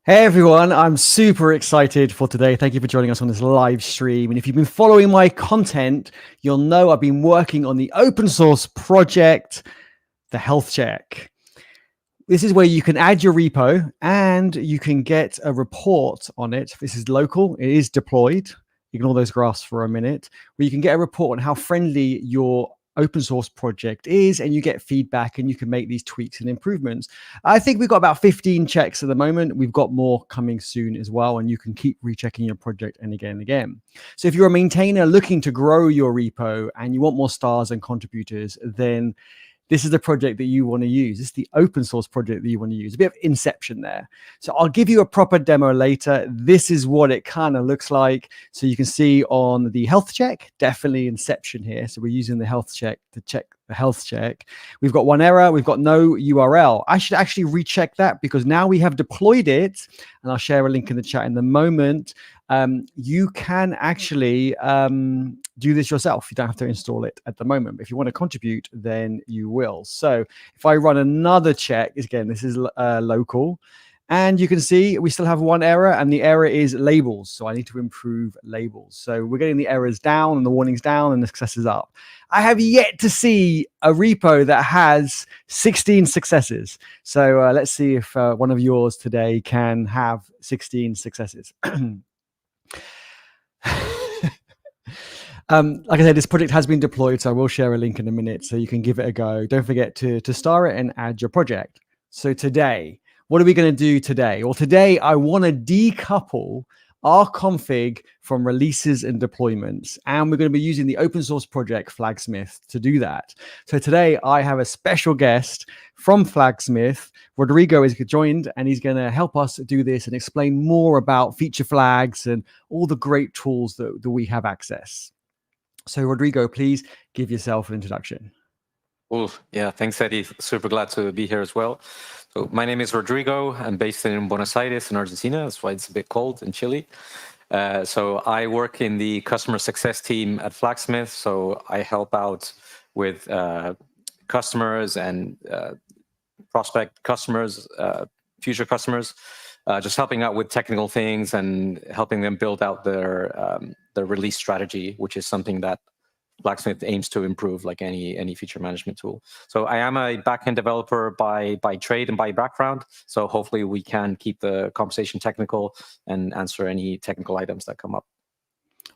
Hey everyone, I'm super excited for today. Thank you for joining us on this live stream. And if you've been following my content, you'll know I've been working on the open source project, the HealthCheck. This is where you can add your repo and you can get a report on it. This is local, it is deployed. Ignore those graphs for a minute, where you can get a report on how friendly your open source project is, and you get feedback and you can make these tweaks and improvements. I think we've got about 15 checks at the moment. We've got more coming soon as well, and you can keep rechecking your project and again and again. So if you're a maintainer looking to grow your repo and you want more stars and contributors, then this is the project that you want to use. This is the open source project that you want to use. A bit of inception there. So I'll give you a proper demo later. This is what it kind of looks like. So you can see on the health check, definitely inception here. So we're using the health check to check the health check. We've got one error. We've got no URL. I should actually recheck that because now we have deployed it, and I'll share a link in the chat in the moment. You can actually do this yourself. You don't have to install it at the moment. But if you want to contribute, then you will. So if I run another check, again, this is local. And you can see we still have one error, and the error is labels. So I need to improve labels. So we're getting the errors down and the warnings down and the successes up. I have yet to see a repo that has 16 successes. So let's see if one of yours today can have 16 successes. Like I said, this project has been deployed, so I will share a link in a minute so you can give it a go. Don't forget to star it and add your project. So today, what are we going to do today? Well, today I want to decouple our config from releases and deployments, and we're going to be using the open source project Flagsmith to do that. So today I have a special guest from Flagsmith. Rodrigo is joined, and he's going to help us do this and explain more about feature flags and all the great tools that we have access. So Rodrigo, please give yourself an introduction. Cool. Yeah, thanks, Eddie. Super glad to be here as well. So my name is Rodrigo. I'm based in Buenos Aires in Argentina. That's why it's a bit cold and chilly. So I work in the customer success team at Flagsmith. So I help out with customers and prospect customers, future customers, just helping out with technical things and helping them build out their release strategy, which is something that Flagsmith aims to improve, like any feature management tool. So I am a backend developer by trade and by background. So hopefully we can keep the conversation technical and answer any technical items that come up.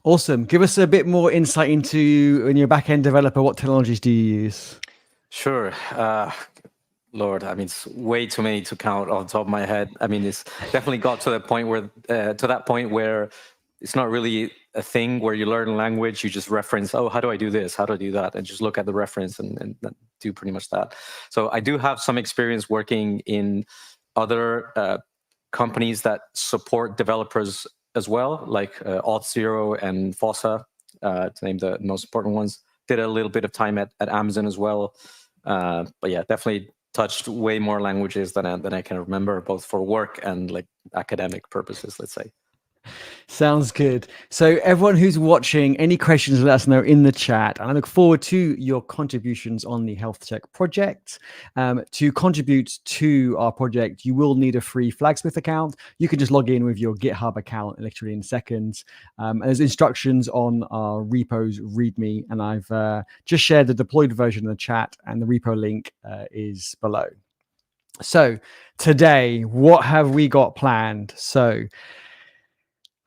Awesome. Give us a bit more insight into, when you're a backend developer, what technologies do you use? Sure. Lord, I mean, it's way too many to count off the top of my head. I mean, it's definitely got to that point where it's not really a thing where you learn a language, you just reference, oh, how do I do this? How do I do that? And just look at the reference and do pretty much that. So I do have some experience working in other companies that support developers as well, like Auth0 and Fossa, to name the most important ones. Did a little bit of time at Amazon as well. But yeah, definitely touched way more languages than I can remember, both for work and like academic purposes, let's say. Sounds good. So everyone who's watching, any questions, let us know in the chat. And I look forward to your contributions on the HealthCheck project. To contribute to our project, you will need a free Flagsmith account. You can just log in with your GitHub account literally in seconds. And there's instructions on our repos README. And I've just shared the deployed version in the chat, and the repo link is below. So today, what have we got planned? So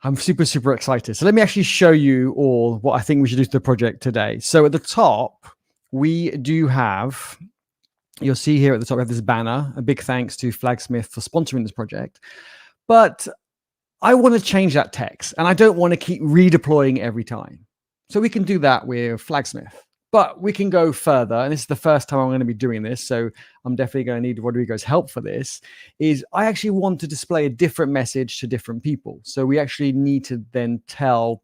I'm super, super excited. So let me actually show you all what I think we should do to the project today. So at the top, we do have, you'll see here at the top, we have this banner. A big thanks to Flagsmith for sponsoring this project. But I want to change that text, and I don't want to keep redeploying every time. So we can do that with Flagsmith. But we can go further, and this is the first time I'm going to be doing this, so I'm definitely going to need Rodrigo's help for this, is I actually want to display a different message to different people. So we actually need to then tell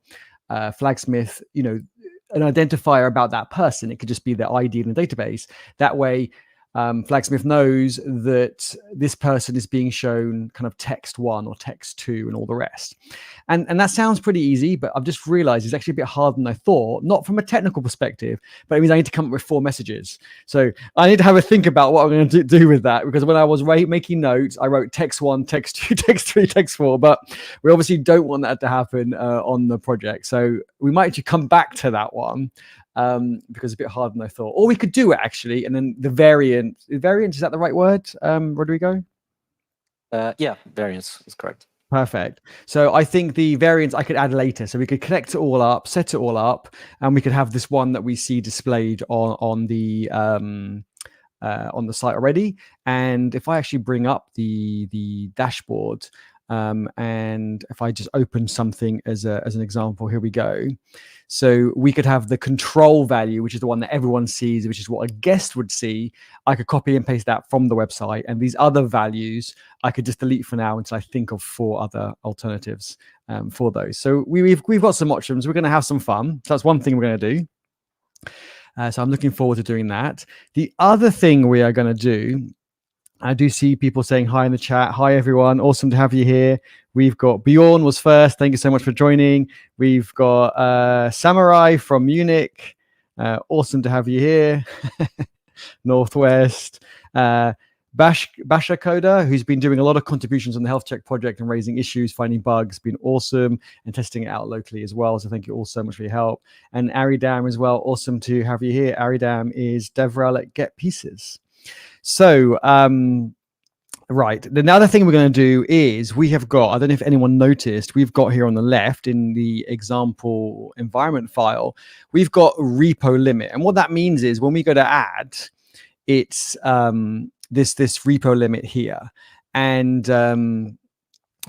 Flagsmith, an identifier about that person. It could just be their ID in the database. That way, Flagsmith knows that this person is being shown kind of text 1 or text 2 and all the rest. And that sounds pretty easy, but I've just realized it's actually a bit harder than I thought, not from a technical perspective, but it means I need to come up with 4 messages. So I need to have a think about what I'm going to do with that, because when I was making notes, I wrote text 1, text 2, text 3, text 4, but we obviously don't want that to happen on the project. So we might actually come back to that one. Because it's a bit harder than I thought. Or we could do it actually, and then the variant, is that the right word, Rodrigo? Yeah, variance is correct. Perfect. So I think the variants I could add later. So we could connect it all up, set it all up, and we could have this one that we see displayed on the site already. And if I actually bring up the dashboard, and if I just open something as an example, here we go. So we could have the control value, which is the one that everyone sees, which is what a guest would see. I could copy and paste that from the website, and these other values I could just delete for now until I think of 4 other alternatives for those. So we've got some options. We're going to have some fun. So that's one thing we're going to do. So I'm looking forward to doing that. The other thing we are going to do, I do see people saying hi in the chat. Hi, everyone. Awesome to have you here. We've got Bjorn was first. Thank you so much for joining. We've got Samurai from Munich. Awesome to have you here. Northwest. Basha Coda, who's been doing a lot of contributions on the HealthCheck project and raising issues, finding bugs, been awesome, and testing it out locally as well. So thank you all so much for your help. And Aridam as well. Awesome to have you here. Aridam is DevRel at Get Pieces. So, right. The other thing we're going to do is we have got, I don't know if anyone noticed, we've got here on the left in the example environment file, we've got repo limit. And what that means is when we go to add, it's this repo limit here. And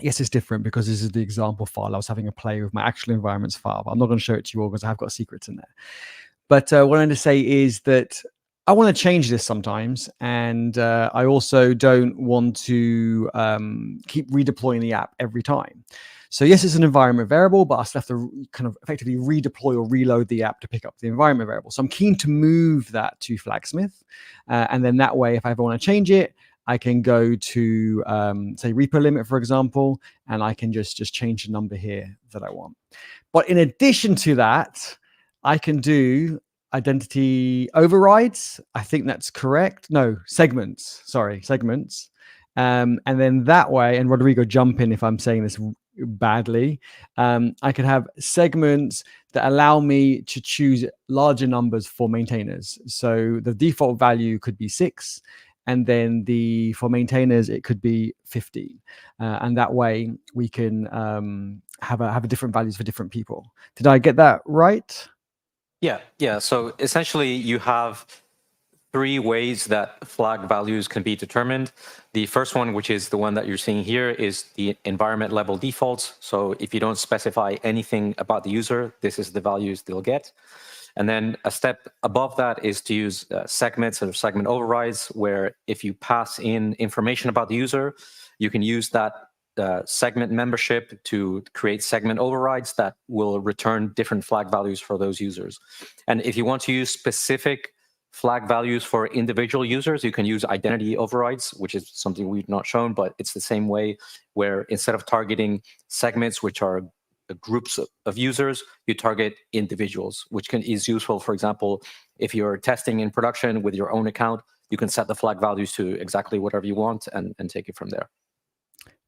yes, it's different because this is the example file. I was having a play with my actual environments file. But I'm not going to show it to you all because I've got secrets in there. But what I'm going to say is that I want to change this sometimes, and I also don't want to keep redeploying the app every time. So yes, it's an environment variable, but I still have to kind of effectively redeploy or reload the app to pick up the environment variable. So I'm keen to move that to Flagsmith, and then that way, if I ever want to change it, I can go to say repo limit, for example, and I can just change the number here that I want. But in addition to that, I can do identity overrides. I think that's correct. No, segments. Sorry, segments. And then that way, and Rodrigo, jump in if I'm saying this badly. I could have segments that allow me to choose larger numbers for maintainers. So the default value could be 6. And then for maintainers, it could be 15. And that way we can have different values for different people. Did I get that right? Yeah. So essentially, you have 3 ways that flag values can be determined. The first one, which is the one that you're seeing here, is the environment level defaults. So if you don't specify anything about the user, this is the values they'll get. And then a step above that is to use segments or segment overrides, where if you pass in information about the user, you can use that segment membership to create segment overrides that will return different flag values for those users. And if you want to use specific flag values for individual users, you can use identity overrides, which is something we've not shown, but it's the same way, where instead of targeting segments, which are groups of users, you target individuals, which is useful. For example, if you're testing in production with your own account, you can set the flag values to exactly whatever you want and take it from there.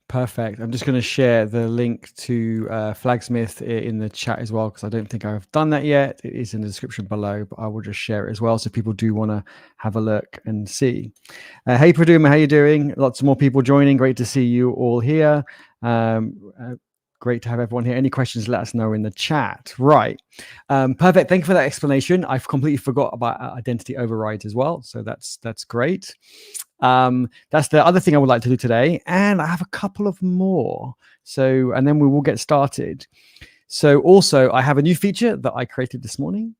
Perfect. I'm just going to share the link to Flagsmith in the chat as well, because I don't think I've done that yet. It is in the description below, but I will just share it as well so people do want to have a look and see. Hey, Praduma, how you doing? Lots more people joining. Great to see you all here. Great to have everyone here. Any questions, let us know in the chat. Right. Perfect. Thank you for that explanation. I've completely forgot about identity overrides as well. So that's great. That's the other thing I would like to do today. And I have a couple of more. So, and then we will get started. So also I have a new feature that I created this morning.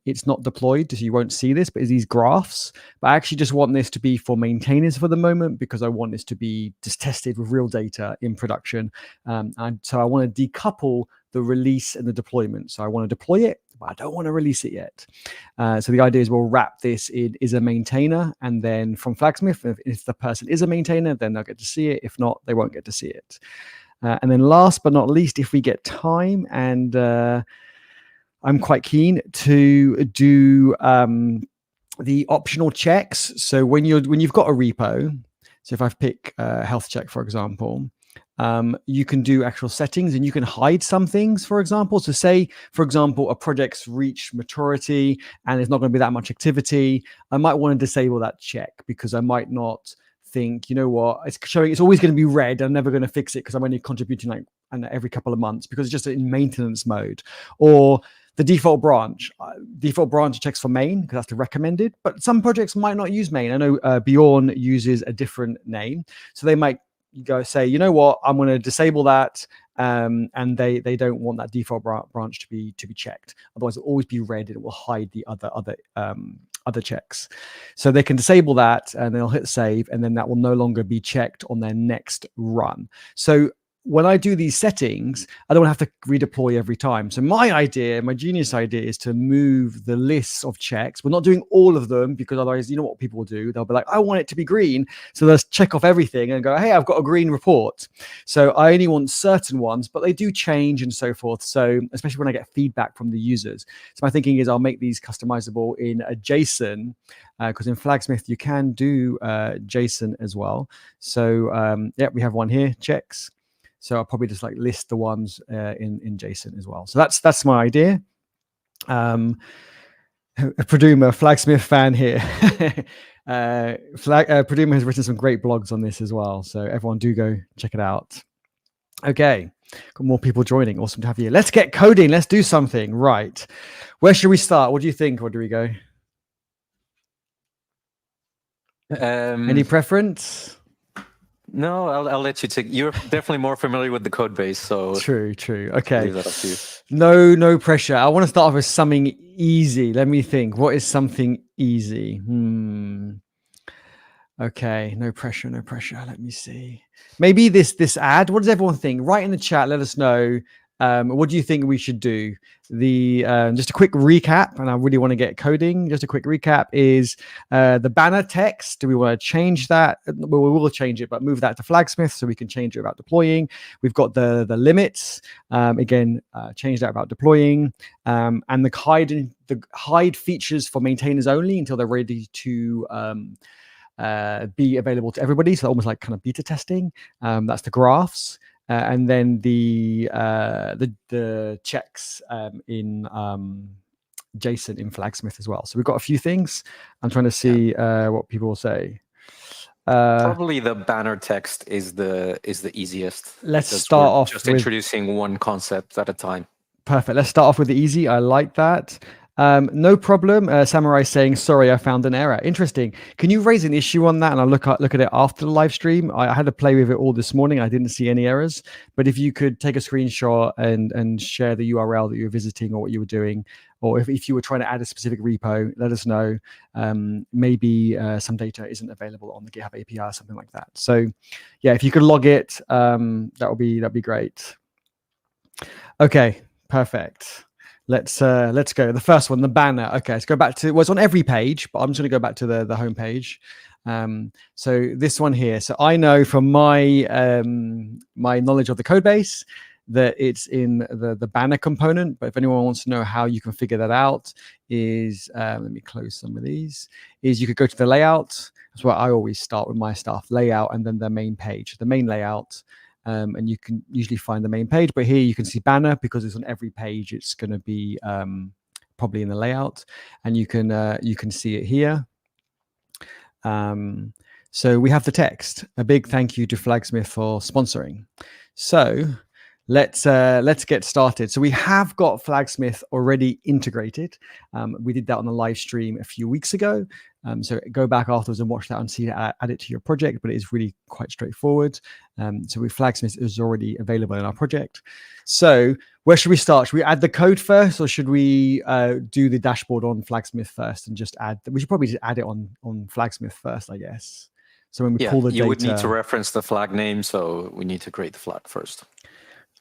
It's not deployed, so you won't see this, but it's these graphs. But I actually just want this to be for maintainers for the moment, because I want this to be just tested with real data in production. And so I want to decouple the release and the deployment. So I want to deploy it, but I don't want to release it yet. So the idea is we'll wrap this in is a maintainer, and then from Flagsmith, if the person is a maintainer, then they'll get to see it. If not, they won't get to see it. And then last but not least, if we get time, and I'm quite keen to do the optional checks. So when you've got a repo, so if I pick HealthCheck, for example, you can do actual settings and you can hide some things, for example. So say, for example, a project's reached maturity and there's not going to be that much activity. I might want to disable that check because I might not think, you know what, it's showing, it's always going to be red. I'm never going to fix it because I'm only contributing like every couple of months because it's just in maintenance mode. Or the default branch checks for main because that's the recommended, but some projects might not use main. I know Bjorn uses a different name. So they might go say, you know what, I'm going to disable that. And they don't want that default branch to be checked. Otherwise it'll always be red. It will hide the other checks. So they can disable that and they'll hit save, and then that will no longer be checked on their next run. So when I do these settings, I don't have to redeploy every time. So my genius idea is to move the lists of checks. We're not doing all of them because otherwise, you know what people will do? They'll be like, I want it to be green. So they'll check off everything and go, hey, I've got a green report. So I only want certain ones, but they do change and so forth. So especially when I get feedback from the users. So my thinking is I'll make these customizable in a JSON because in Flagsmith, you can do JSON as well. So yeah, we have one here, checks. So I'll probably just like list the ones in JSON as well. So that's my idea. Praduma, Flagsmith fan here. Praduma has written some great blogs on this as well. So everyone do go check it out. Okay, got more people joining. Awesome to have you. Let's get coding. Let's do something. Right. Where should we start? What do you think, Rodrigo? Any preference? No, I'll let you take. You're definitely more familiar with the code base, so true. Okay. I'll leave that up to you. No pressure. I want to start off with something easy. Let me think. What is something easy? Okay, no pressure. Let me see. Maybe this ad. What does everyone think? Write in the chat. Let us know. What do you think we should do? Just a quick recap, and I really want to get coding. Just a quick recap is the banner text. Do we want to change that? Well, we will change it, but move that to Flagsmith so we can change it about deploying. We've got the limits. Again, change that about deploying. And the hide features for maintainers only until they're ready to be available to everybody. So almost like kind of beta testing. That's the graphs. And then the checks in JSON in Flagsmith as well. So we've got a few things. I'm trying to see what people will say. Probably the banner text is the easiest. Let's start off just introducing one concept at a time. Perfect. Let's start off with the easy. I like that. No problem. Samurai saying, sorry, I found an error. Interesting. Can you raise an issue on that? And I'll look at it after the live stream. I had to play with it all this morning. I didn't see any errors. But if you could take a screenshot and share the URL that you were visiting or what you were doing, or if you were trying to add a specific repo, let us know. Maybe some data isn't available on the GitHub API or something like that. So yeah, if you could log it, that'd be great. Okay, perfect. Let's go. The first one, the banner. Okay, let's go back to, well, it's on every page, but I'm just going to go back to the home page. So this one here. So I know from my my knowledge of the code base that it's in the banner component. But if anyone wants to know how you can figure that out, is let me close some of these. Is you could go to the layout. That's where I always start with my stuff, layout, and then the main page, the main layout. And you can usually find the main page, but here you can see banner because it's on every page. It's going to be probably in the layout, and you can see it here. So we have the text. A big thank you to Flagsmith for sponsoring. So let's get started. So we have got Flagsmith already integrated. We did that on the live stream a few weeks ago. So go back afterwards and watch that and see add it to your project, but it is really quite straightforward. So with Flagsmith is already available in our project. So where should we start? Should we add the code first, or should we do the dashboard on Flagsmith first and just add? We should probably just add it on Flagsmith first, I guess. So when we pull the data, you would need to reference the flag name, so we need to create the flag first.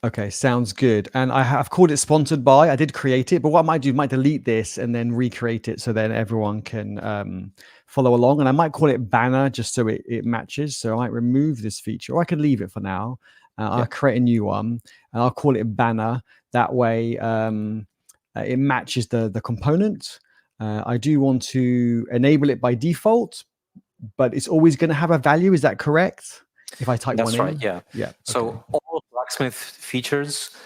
Okay, sounds good. And I've called it sponsored by. I did create it, but what I might do, might delete this and then recreate it so then everyone can follow along. And I might call it banner just so it matches. So I might remove this feature, or I could leave it for now. I'll create a new one and I'll call it banner. That way it matches the component. I do want to enable it by default, but it's always going to have a value. Is that correct? If I type That's one right, in? yeah. Yeah. So all Flagsmith features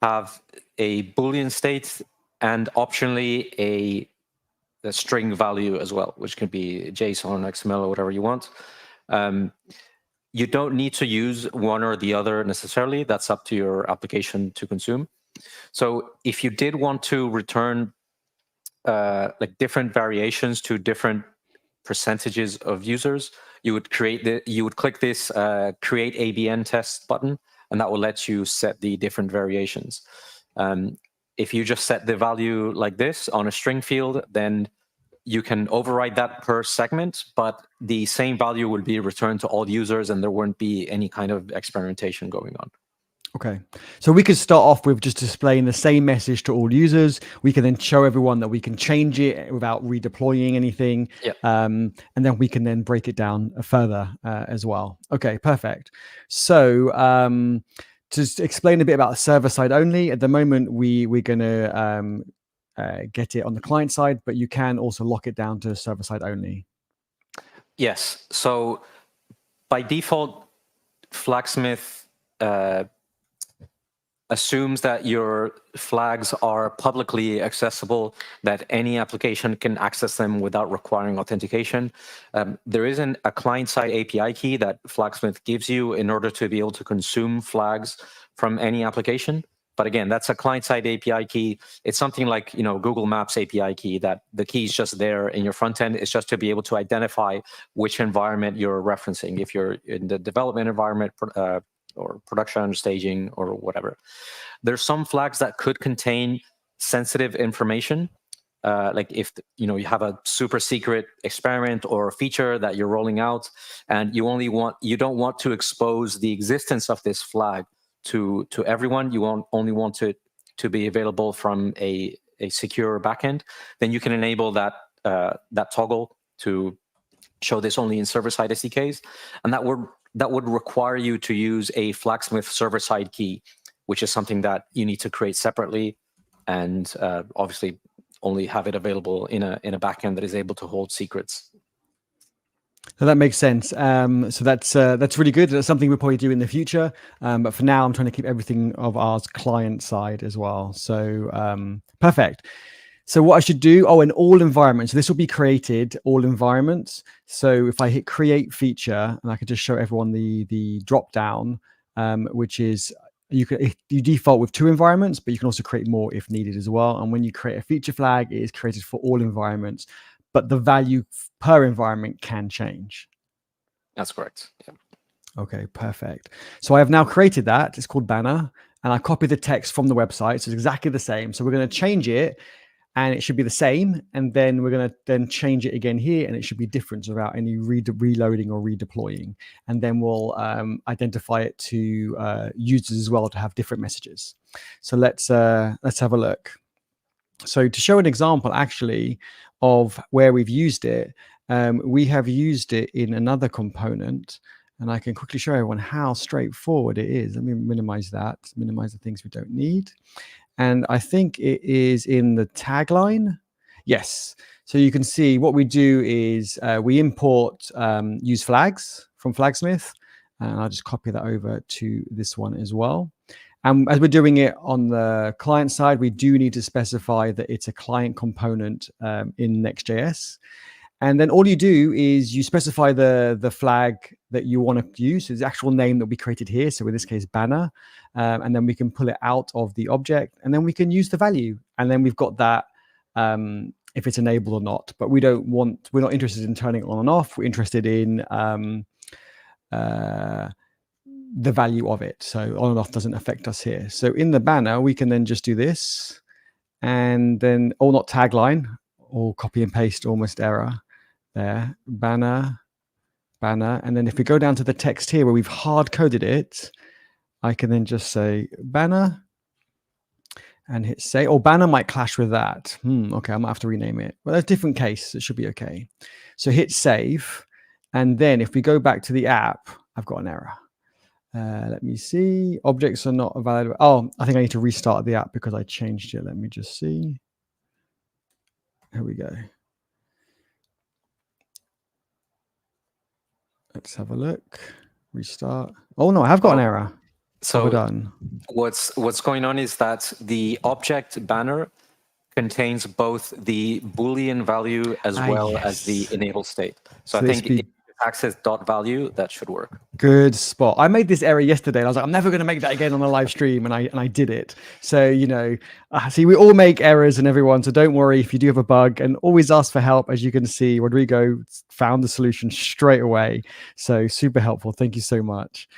have a Boolean state and optionally a string value as well, which can be JSON, XML, or whatever you want. You don't need to use one or the other necessarily. That's up to your application to consume. So if you did want to return like different variations to different percentages of users, you would click this create ABN test button, and that will let you set the different variations. If you just set the value like this on a string field, then you can override that per segment, but the same value will be returned to all users and there won't be any kind of experimentation going on. Okay, so we could start off with just displaying the same message to all users. We can then show everyone that we can change it without redeploying anything. Yeah. And then we can then break it down further as well. Okay, perfect. So to explain a bit about server side only, at the moment, we're going to get it on the client side, but you can also lock it down to server side only. Yes, so by default, Flagsmith assumes that your flags are publicly accessible, that any application can access them without requiring authentication. There isn't a client-side API key that Flagsmith gives you in order to be able to consume flags from any application. But again, that's a client-side API key. It's something like Google Maps API key, that the key is just there in your front end. It's just to be able to identify which environment you're referencing. If you're in the development environment, or production, staging, or whatever. There's some flags that could contain sensitive information, like if you have a super secret experiment or feature that you're rolling out, and you don't want to expose the existence of this flag to everyone. You only want it to be available from a secure backend. Then you can enable that toggle to show this only in server-side SDKs, and that would require you to use a Flagsmith server-side key, which is something that you need to create separately, and obviously only have it available in a backend that is able to hold secrets. So that makes sense. So that's really good. That's something we'll probably do in the future. But for now, I'm trying to keep everything of ours client side as well. So perfect. So what I should do, in all environments, so this will be created, all environments. So if I hit create feature, and I could just show everyone the drop down, which is you default with 2 environments, but you can also create more if needed as well. And when you create a feature flag, it is created for all environments, but the value per environment can change. That's correct. Yeah. Okay, perfect. So I have now created that. It's called banner, and I copied the text from the website. So it's exactly the same. So we're going to change it, and it should be the same. And then we're going to then change it again here, and it should be different without any reloading or redeploying. And then we'll identify it to users as well to have different messages. So let's have a look. So to show an example actually of where we've used it, we have used it in another component, and I can quickly show everyone how straightforward it is. Let me minimize that, minimize the things we don't need. And I think it is in the tagline. Yes. So you can see what we do is we import use flags from Flagsmith. And I'll just copy that over to this one as well. And as we're doing it on the client side, we do need to specify that it's a client component in Next.js. And then all you do is you specify the flag that you want to use. So the actual name that we created here. So in this case, banner. And then we can pull it out of the object, and then we can use the value. And then we've got that if it's enabled or not. But we're not interested in turning it on and off. We're interested in the value of it. So on and off doesn't affect us here. So in the banner, we can then just do this, and then, or not tagline, or copy and paste, almost error there, banner. And then if we go down to the text here where we've hard coded it, I can then just say banner and hit save. Or banner might clash with that. Okay, I might have to rename it. Well, that's a different case. It should be okay. So hit save. And then if we go back to the app, I've got an error. Let me see. Objects are not available. Oh, I think I need to restart the app because I changed it. Let me just see. Here we go. Let's have a look. Restart. Oh no, I have got an error. So done. What's going on is that the object banner contains both the Boolean value as well as the enable state. So I think if access dot value, that should work. Good spot. I made this error yesterday. And I was like, I'm never going to make that again on a live stream, and I did it. So see, we all make errors, and everyone. So don't worry if you do have a bug, and always ask for help. As you can see, Rodrigo found the solution straight away. So super helpful. Thank you so much.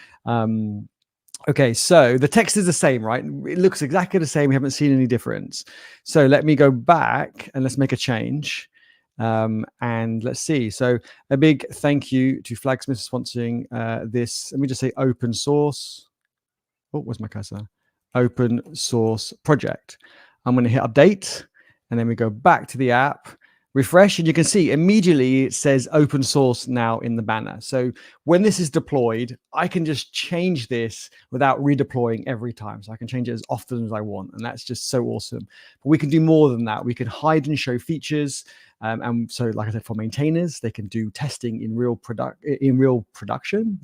Okay, so the text is the same, right? It looks exactly the same. We haven't seen any difference. So let me go back and let's make a change. And let's see. So a big thank you to Flagsmith for sponsoring this. Let me just say open source. Oh, where's my cursor? Open source project. I'm going to hit update, and then we go back to the app, refresh, and you can see immediately it says open source now in the banner. So when this is deployed, I can just change this without redeploying every time. So I can change it as often as I want, and that's just so awesome. But we can do more than that. We can hide and show features. And so, like I said, for maintainers, they can do testing in real production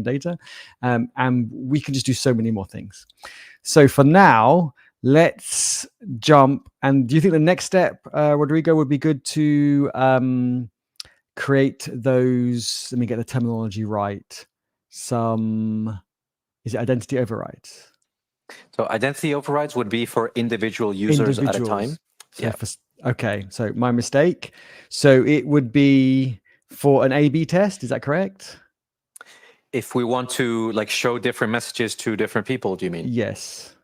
data, and we can just do so many more things. So for now, let's jump. And do you think the next step, Rodrigo, would be good to create those? Let me get the terminology right. Is it identity overrides? So identity overrides would be for individual users at a time. So okay, so my mistake. So it would be for an A/B test. Is that correct? If we want to show different messages to different people, do you mean? Yes.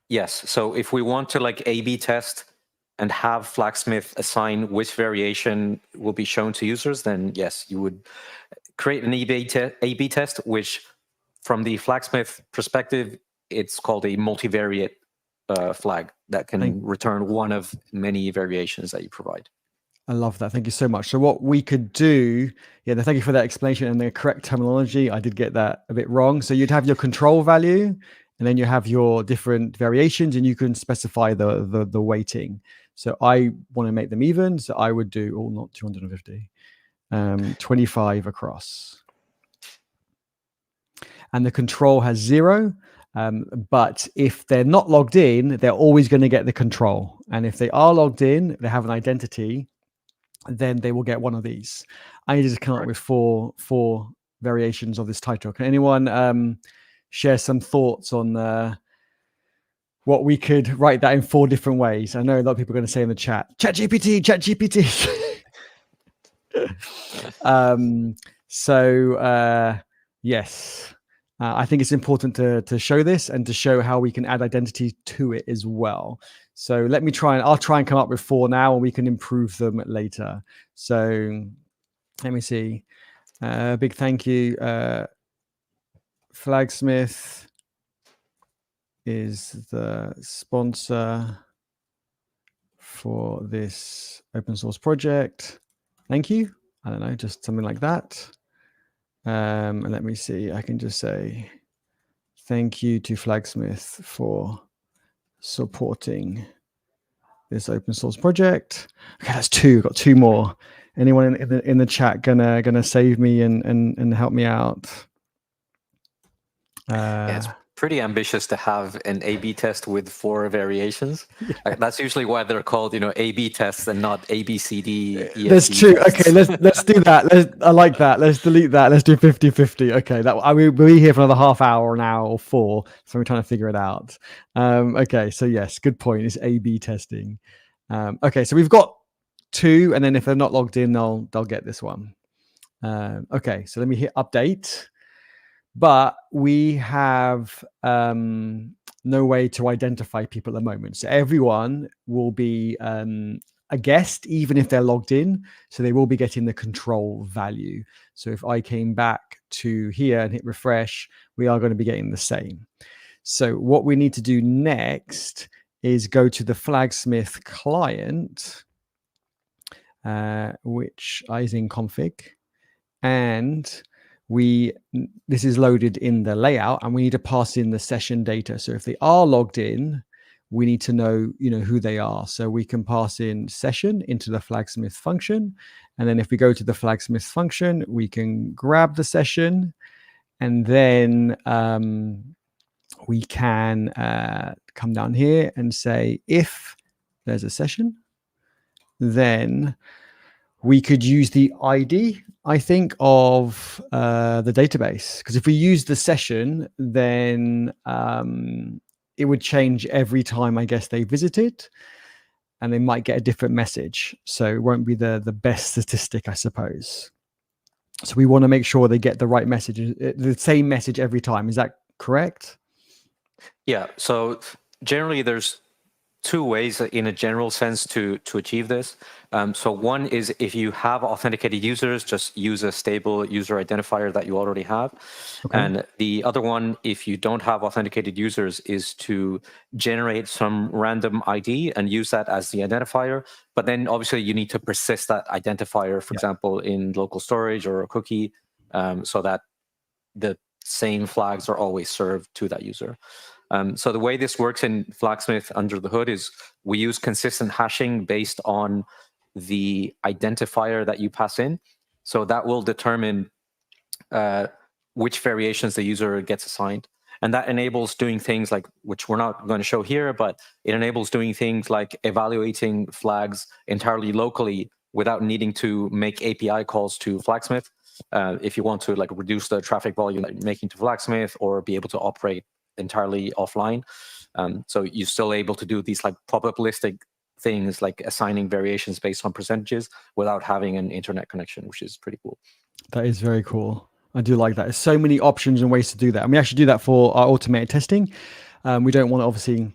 Yes. So if we want to A/B test and have Flagsmith assign which variation will be shown to users, then yes, you would create an A/B test, which from the Flagsmith perspective, it's called a multivariate flag that can return one of many variations that you provide. I love that. Thank you so much. So what we could do, thank you for that explanation and the correct terminology. I did get that a bit wrong. So you'd have your control value, and then you have your different variations, and you can specify the weighting. So I want to make them even. So I would do, not 250, 25 across. And the control has 0. But if they're not logged in, they're always going to get the control. And if they are logged in, they have an identity, then they will get one of these. I need to just come up with four variations of this title. Can anyone share some thoughts on what we could write that in 4 different ways? I know a lot of people are going to say in the chat, ChatGPT. Yes. I think it's important to show this and to show how we can add identity to it as well. So I'll try and come up with 4 now, and we can improve them later. So let me see. Big thank you. Flagsmith is the sponsor for this open source project. Thank you. I don't know, just something like that. And let me see, I can just say thank you to Flagsmith for supporting this open source project. Okay, that's 2. Got 2 more. Anyone in the chat gonna save me and help me out? It's pretty ambitious to have an A/B test with 4 variations. That's usually why they're called, A/B tests and not A, B, C, D, E, F, G. That's true. Okay, let's do that. I like that. Let's delete that. Let's do 50-50. Okay, we'll be here for another half hour now or 4, so we're trying to figure it out. Okay, so yes, good point. It's A/B testing. Okay, so we've got 2, and then if they're not logged in, they'll get this one. Okay, so let me hit update. But we have no way to identify people at the moment. So everyone will be a guest, even if they're logged in. So they will be getting the control value. So if I came back to here and hit refresh, we are going to be getting the same. So what we need to do next is go to the Flagsmith client, which is in config, and this is loaded in the layout, and we need to pass in the session data. So if they are logged in, we need to know, who they are. So we can pass in session into the Flagsmith function, and then if we go to the Flagsmith function, we can grab the session, and then we can come down here and say if there's a session, then we could use the ID, I think, of the database. Because if we use the session, then it would change every time, I guess, they visit it, and they might get a different message. So it won't be the best statistic, I suppose. So we want to make sure they get the right message, the same message every time. Is that correct? Yeah. So generally, there's two ways in a general sense to achieve this. So one is if you have authenticated users, just use a stable user identifier that you already have. Okay. And the other one, if you don't have authenticated users, is to generate some random ID and use that as the identifier. But then obviously you need to persist that identifier, for example, in local storage or a cookie, so that the same flags are always served to that user. So the way this works in Flagsmith under the hood is we use consistent hashing based on the identifier that you pass in. So that will determine which variations the user gets assigned. And that enables doing things like, which we're not going to show here, but it enables doing things like evaluating flags entirely locally without needing to make API calls to Flagsmith. If you want to reduce the traffic volume that you're making to Flagsmith or be able to operate entirely offline. So you're still able to do these probabilistic things like assigning variations based on percentages without having an internet connection, which is pretty cool. That is very cool. I do like that. There's so many options and ways to do that. And we actually do that for our automated testing. We don't want to obviously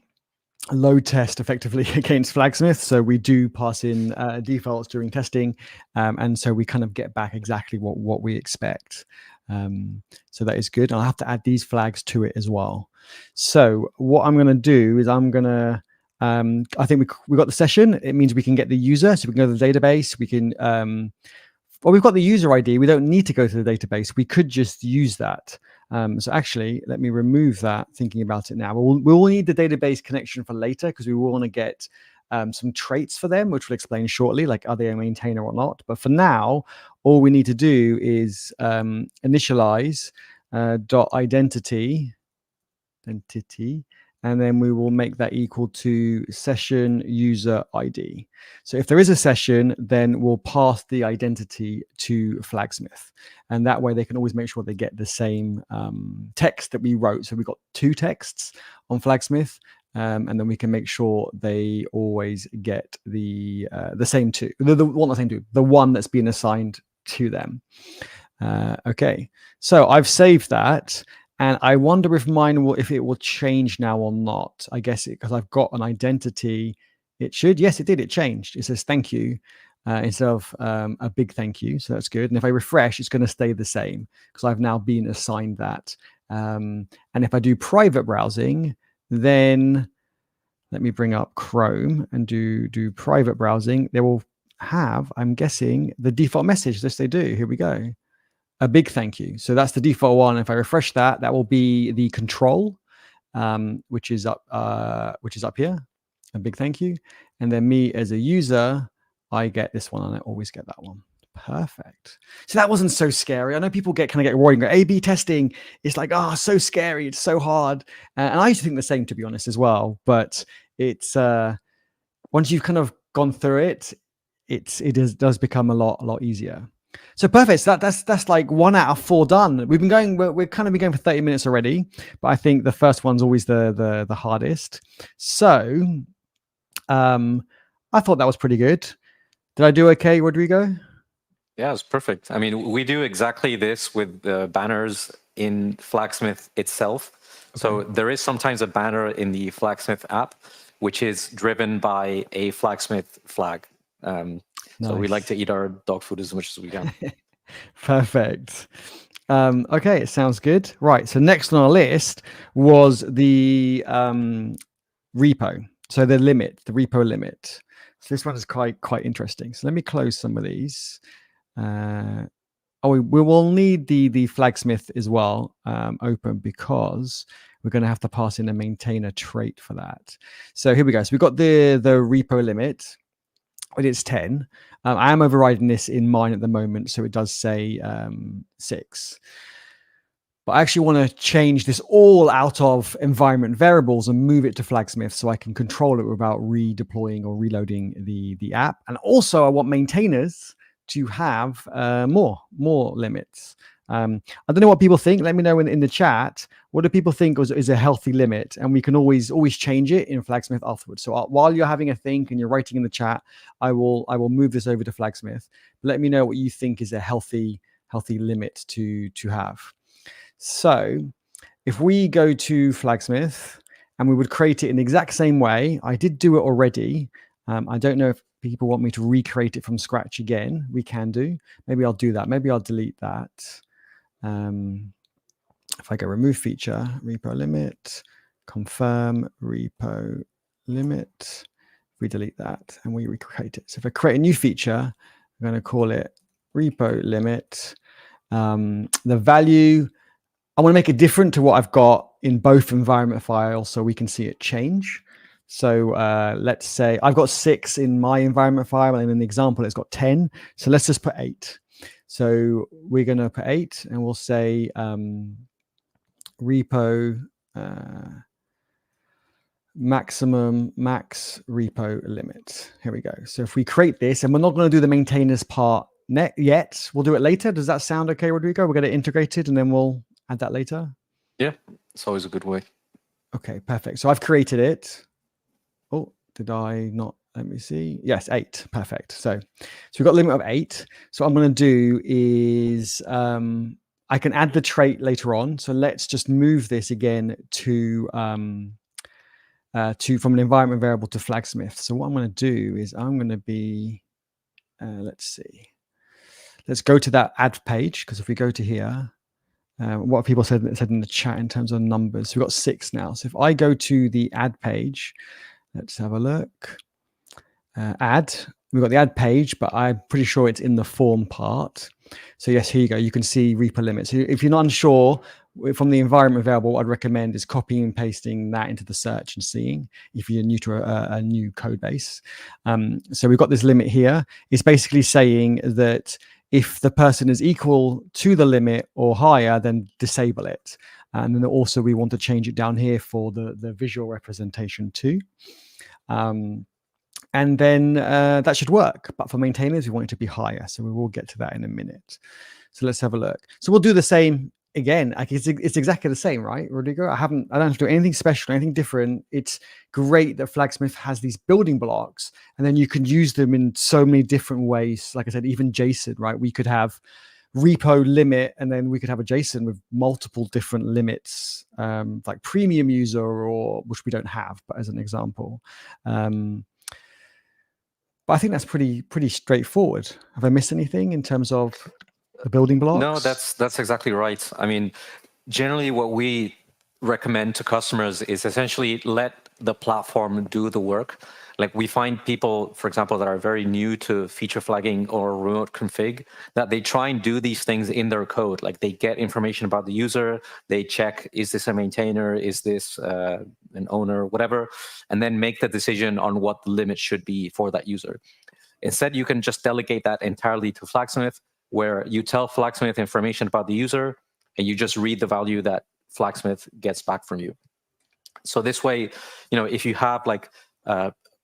load test effectively against Flagsmith. So we do pass in defaults during testing. And so we kind of get back exactly what we expect. So that is good. I'll have to add these flags to it as well. So what I'm going to do is I'm going to, I think we got the session. It means we can get the user. So we can go to the database. We can, well, we've got the user ID. We don't need to go to the database. We could just use that. So actually, let me remove that, thinking about it now. We will need the database connection for later because we will want to get some traits for them, which we'll explain shortly, like are they a maintainer or not. But for now, all we need to do is initialize .identity, and then we will make that equal to session user ID. So if there is a session, then we'll pass the identity to Flagsmith. And that way they can always make sure they get the same text that we wrote. So we've got two texts on Flagsmith, and then we can make sure they always get the same two, the one that's been assigned to them. Okay, so I've saved that. And I wonder if if it will change now or not. I guess because I've got an identity, it should. Yes, it did. It changed. It says thank you instead of a big thank you. So that's good. And if I refresh, it's going to stay the same because I've now been assigned that. And if I do private browsing, then let me bring up Chrome and do private browsing. They will have, I'm guessing, the default message. Yes, they do. Here we go. A big thank you. So that's the default one. If I refresh that, that will be the control, which is up here. A big thank you. And then me as a user, I get this one, and I always get that one. Perfect. So that wasn't so scary. I know people get worried and go, A/B testing. It's like, so scary. It's so hard. And I used to think the same, to be honest, as well. But it's once you've kind of gone through it, it does become a lot easier. So perfect. So that's like 1 out of 4 done. We're kind of been going for 30 minutes already, but I think the first one's always the hardest. So I thought that was pretty good. Did I do okay, Rodrigo? Yeah, it's perfect. I mean, we do exactly this with the banners in Flagsmith itself. Okay. So there is sometimes a banner in the Flagsmith app, which is driven by a Flagsmith flag. Nice. So we like to eat our dog food as much as we can. Perfect. Okay, it sounds good. Right. So next on our list was the repo. So the limit, the repo limit. So this one is quite interesting. So let me close some of these. We will need the Flagsmith as well open, because we're going to have to pass in a maintainer trait for that. So here we go. So we've got the repo limit. It's 10. I am overriding this in mine at the moment, so it does say 6. But I actually want to change this all out of environment variables and move it to Flagsmith so I can control it without redeploying or reloading the app. And also, I want maintainers to have more limits. I don't know what people think. Let me know in the chat. What do people think is a healthy limit? And we can always change it in Flagsmith afterwards. So while you're having a think and you're writing in the chat, I will move this over to Flagsmith. Let me know what you think is a healthy limit to have. So if we go to Flagsmith and we would create it in the exact same way, I did do it already. I don't know if people want me to recreate it from scratch again. We can do. Maybe I'll do that. Maybe I'll delete that. If I go remove feature, repo limit, confirm repo limit, we delete that and we recreate it. So if I create a new feature, I'm going to call it repo limit. The value, I want to make it different to what I've got in both environment files so we can see it change. So let's say I've got 6 in my environment file, and in the example, it's got 10. So let's just put 8. So we're going to put 8, and we'll say repo max repo limit. Here we go. So if we create this, and we're not going to do the maintainers part yet, we'll do it later. Does that sound okay, Rodrigo? We're going to integrate it, and then we'll add that later. Yeah, it's always a good way. Okay, perfect. So I've created it. Oh, did I not? Let me see. Yes, 8. Perfect. So we've got a limit of 8. So what I'm going to do is I can add the trait later on. So let's just move this again to from an environment variable to Flagsmith. So what I'm going to do is I'm going to be, let's see. Let's go to that add page, because if we go to here, what people said in the chat in terms of numbers. So we've got 6 now. So if I go to the add page, let's have a look. Add. We've got the add page, but I'm pretty sure it's in the form part. So yes, here you go. You can see repo limits. So if you're not unsure from the environment variable, what I'd recommend is copying and pasting that into the search and seeing if you're new to a new code base. So we've got this limit here. It's basically saying that if the person is equal to the limit or higher, then disable it. And then also we want to change it down here for the visual representation too. And then that should work. But for maintainers, we want it to be higher. So we will get to that in a minute. So let's have a look. So we'll do the same again. It's exactly the same, right, Rodrigo? I don't have to do anything special, anything different. It's great that Flagsmith has these building blocks, and then you can use them in so many different ways. Like I said, even JSON, right? We could have repo limit, and then we could have a JSON with multiple different limits, like premium user, or which we don't have, but as an example. But I think that's pretty straightforward. Have I missed anything in terms of the building blocks? No, that's exactly right. I mean, generally what we recommend to customers is essentially let the platform do the work. Like we find people, for example, that are very new to feature flagging or remote config, that they try and do these things in their code. Like they get information about the user, they check, is this a maintainer, is this an owner, whatever, and then make the decision on what the limit should be for that user. Instead, you can just delegate that entirely to Flagsmith, where you tell Flagsmith information about the user, and you just read the value that Flagsmith gets back from you. So this way, if you have like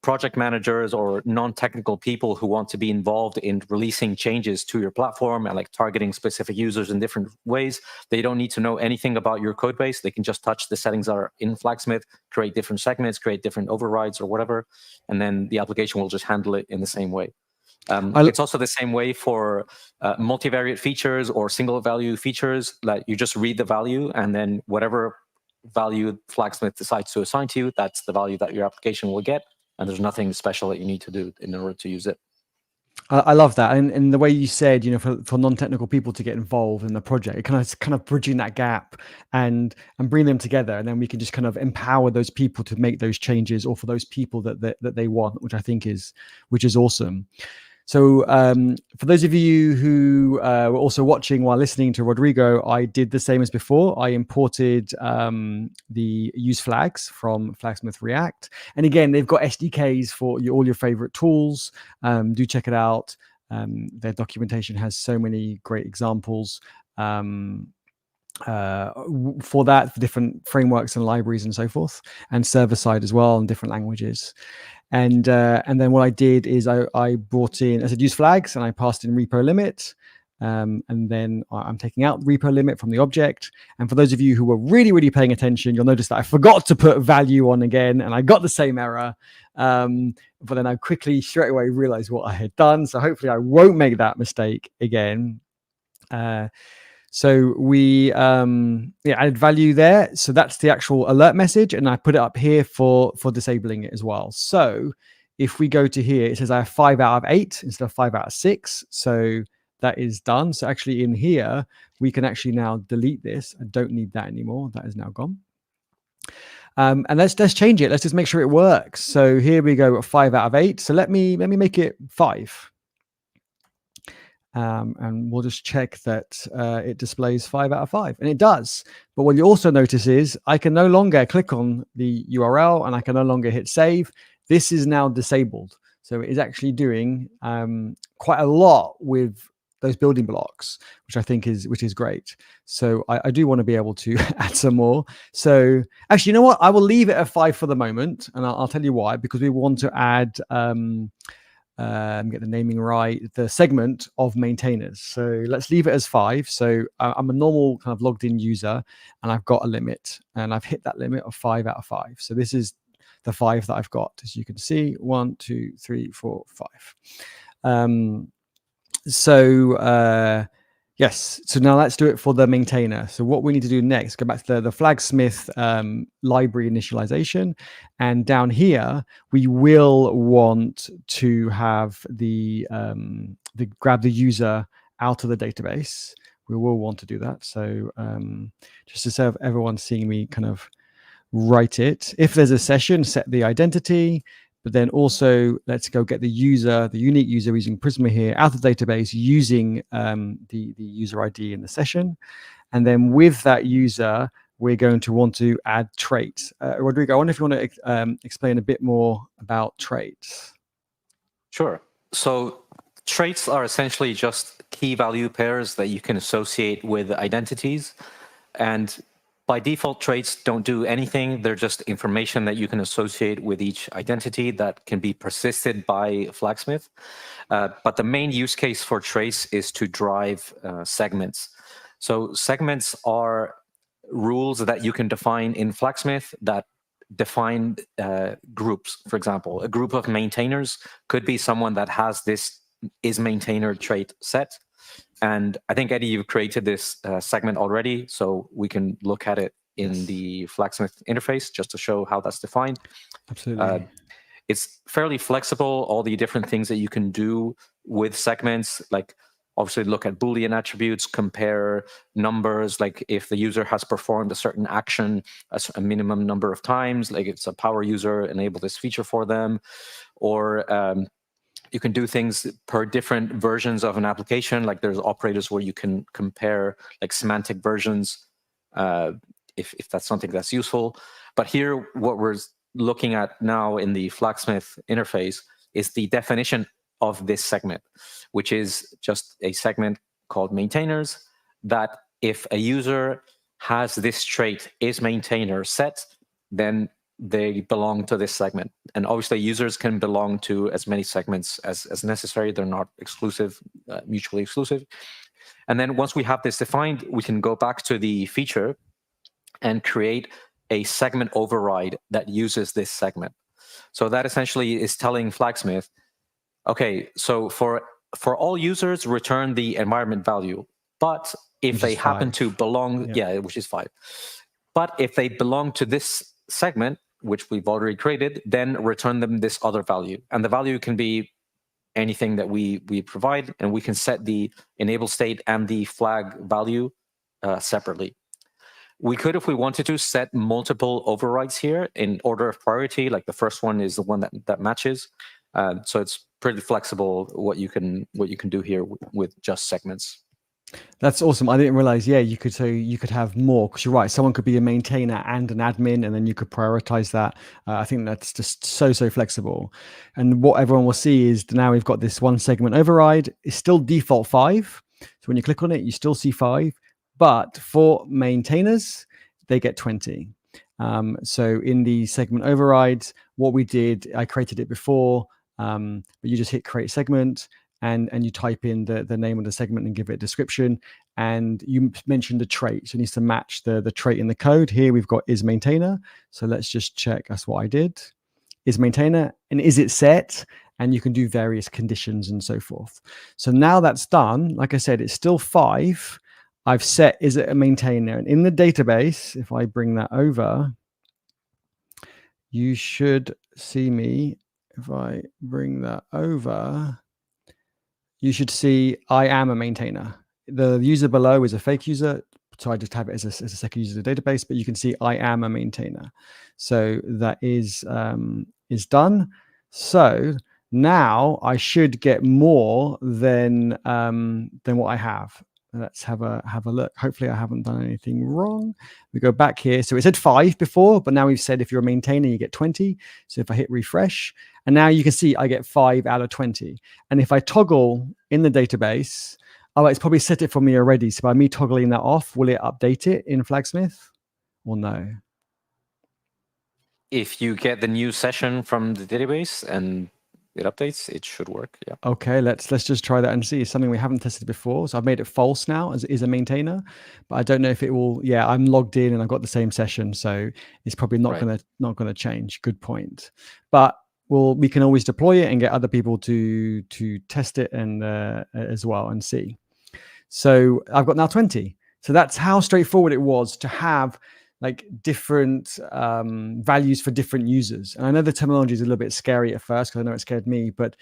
project managers or non-technical people who want to be involved in releasing changes to your platform and like targeting specific users in different ways, they don't need to know anything about your code base. They can just touch the settings that are in Flagsmith, create different segments, create different overrides or whatever, and then the application will just handle it in the same way. It's also the same way for multivariate features or single value features. Like you just read the value, and then whatever value Flagsmith decides to assign to you, that's the value that your application will get. And there's nothing special that you need to do in order to use it. I love that, and the way you said, for non-technical people to get involved in the project, it kind of bridging that gap and bring them together, and then we can just kind of empower those people to make those changes, or for those people that they want, which I think is awesome. So for those of you who were also watching while listening to Rodrigo, I did the same as before. I imported the use flags from Flagsmith React. And again, they've got SDKs for all your favorite tools. Do check it out. Their documentation has so many great examples for that, for different frameworks and libraries and so forth, and server side as well in different languages. And then what I did is I brought in, I said, use flags, and I passed in repo limit. And then I'm taking out repo limit from the object. And for those of you who were really, really paying attention, you'll notice that I forgot to put value on again, and I got the same error. But then I quickly, straight away, realized what I had done. So hopefully I won't make that mistake again. So we added value there. So that's the actual alert message, and I put it up here for disabling it as well. So if we go to here, it says I have 5 out of 8 instead of 5 out of 6. So that is done. So actually in here, we can actually now delete this. I don't need that anymore. That is now gone. And let's change it. Let's just make sure it works. So here we go, 5 out of 8. So let me make it 5. And we'll just check that it displays 5 out of 5, and it does. But what you also notice is I can no longer click on the URL, and I can no longer hit save. This is now disabled. So it is actually doing quite a lot with those building blocks, which I think is great. So I do want to be able to add some more. So actually, you know what? I will leave it at 5 for the moment, and I'll tell you why. Because we want to add get the naming right, the segment of maintainers. So let's leave it as 5. So I'm a normal kind of logged in user, and I've got a limit, and I've hit that limit of 5 out of 5. So this is the 5 that I've got, as you can see, 1, 2, 3, 4, 5. Yes, so now let's do it for the maintainer. So what we need to do next, go back to the Flagsmith library initialization. And down here, we will want to have the grab the user out of the database. We will want to do that. So just to serve everyone seeing me kind of write it. If there's a session, set the identity. But then also, let's go get the user, the unique user using Prisma here out of the database using the user ID in the session. And then with that user, we're going to want to add traits. Rodrigo, I wonder if you want to explain a bit more about traits. Sure. So traits are essentially just key value pairs that you can associate with identities. And by default, traits don't do anything. They're just information that you can associate with each identity that can be persisted by Flagsmith. But the main use case for traits is to drive segments. So segments are rules that you can define in Flagsmith that define groups. For example, a group of maintainers could be someone that has this is maintainer trait set. And I think, Eddie, you've created this segment already, so we can look at it in the Flagsmith interface just to show how that's defined. Absolutely. It's fairly flexible, all the different things that you can do with segments, like obviously look at Boolean attributes, compare numbers, like if the user has performed a certain action a minimum number of times, like it's a power user, enable this feature for them, or you can do things per different versions of an application. Like there's operators where you can compare like semantic versions if that's something that's useful. But here, what we're looking at now in the Flagsmith interface is the definition of this segment, which is just a segment called maintainers, that if a user has this trait is maintainer set, then they belong to this segment. And obviously users can belong to as many segments as necessary. They're not exclusive, mutually exclusive. And then once we have this defined, we can go back to the feature and create a segment override that uses this segment. So that essentially is telling Flagsmith, okay, so for all users, return the environment value. But if they happen to belong, which is 5. But if they belong to this segment, which we've already created, then return them this other value. And the value can be anything that we provide, and we can set the enable state and the flag value separately. We could, if we wanted to, set multiple overrides here in order of priority. Like the first one is the one that matches. So it's pretty flexible what you can do here with just segments. That's awesome. I didn't realize. Yeah, you could have more, because you're right. Someone could be a maintainer and an admin, and then you could prioritize that. I think that's just so flexible. And what everyone will see is now we've got this one segment override. It's still default 5. So when you click on it, you still see 5. But for maintainers, they get 20. So in the segment overrides, what we did, I created it before, but you just hit create segment. And you type in the name of the segment and give it a description. And you mentioned the trait, so it needs to match the trait in the code. Here we've got is maintainer. So let's just check. That's what I did. Is maintainer, and is it set? And you can do various conditions and so forth. So now that's done, like I said, it's still 5. I've set is it a maintainer, and in the database, if I bring that over, you should see me. If I bring that over, you should see I am a maintainer. The user below is a fake user, so I just have it as a second user of the database, but you can see I am a maintainer. So that is done. So now I should get more than what I have. Let's have a look. Hopefully I haven't done anything wrong. We go back here. So it said 5 before, but now we've said if you're a maintainer, you get 20. So if I hit refresh, and now you can see I get 5 out of 20. And if I toggle in the database, it's probably set it for me already. So by me toggling that off, will it update it in Flagsmith or no? If you get the new session from the database and it updates, it should work. Yeah. Okay, let's just try that and see. It's something we haven't tested before. So I've made it false now as is a maintainer, but I don't know if it will. Yeah, I'm logged in and I've got the same session, so it's probably not gonna change. Good point. But we can always deploy it and get other people to test it and as well and see. So I've got now 20. So that's how straightforward it was to have like different values for different users. And I know the terminology is a little bit scary at first, because I know it scared me, but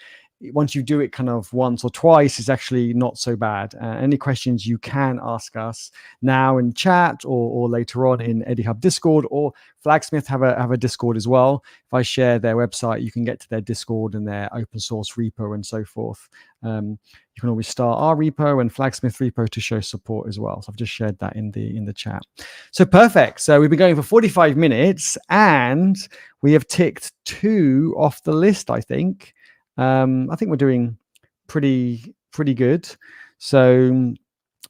once you do it kind of once or twice, it's actually not so bad. Any questions you can ask us now in chat or later on in EdiHub Discord, or Flagsmith have a Discord as well. If I share their website, you can get to their Discord and their open source repo and so forth. You can always start our repo and Flagsmith repo to show support as well. So I've just shared that in the chat. So perfect. So we've been going for 45 minutes and we have ticked 2 off the list, I think. I think we're doing pretty good. So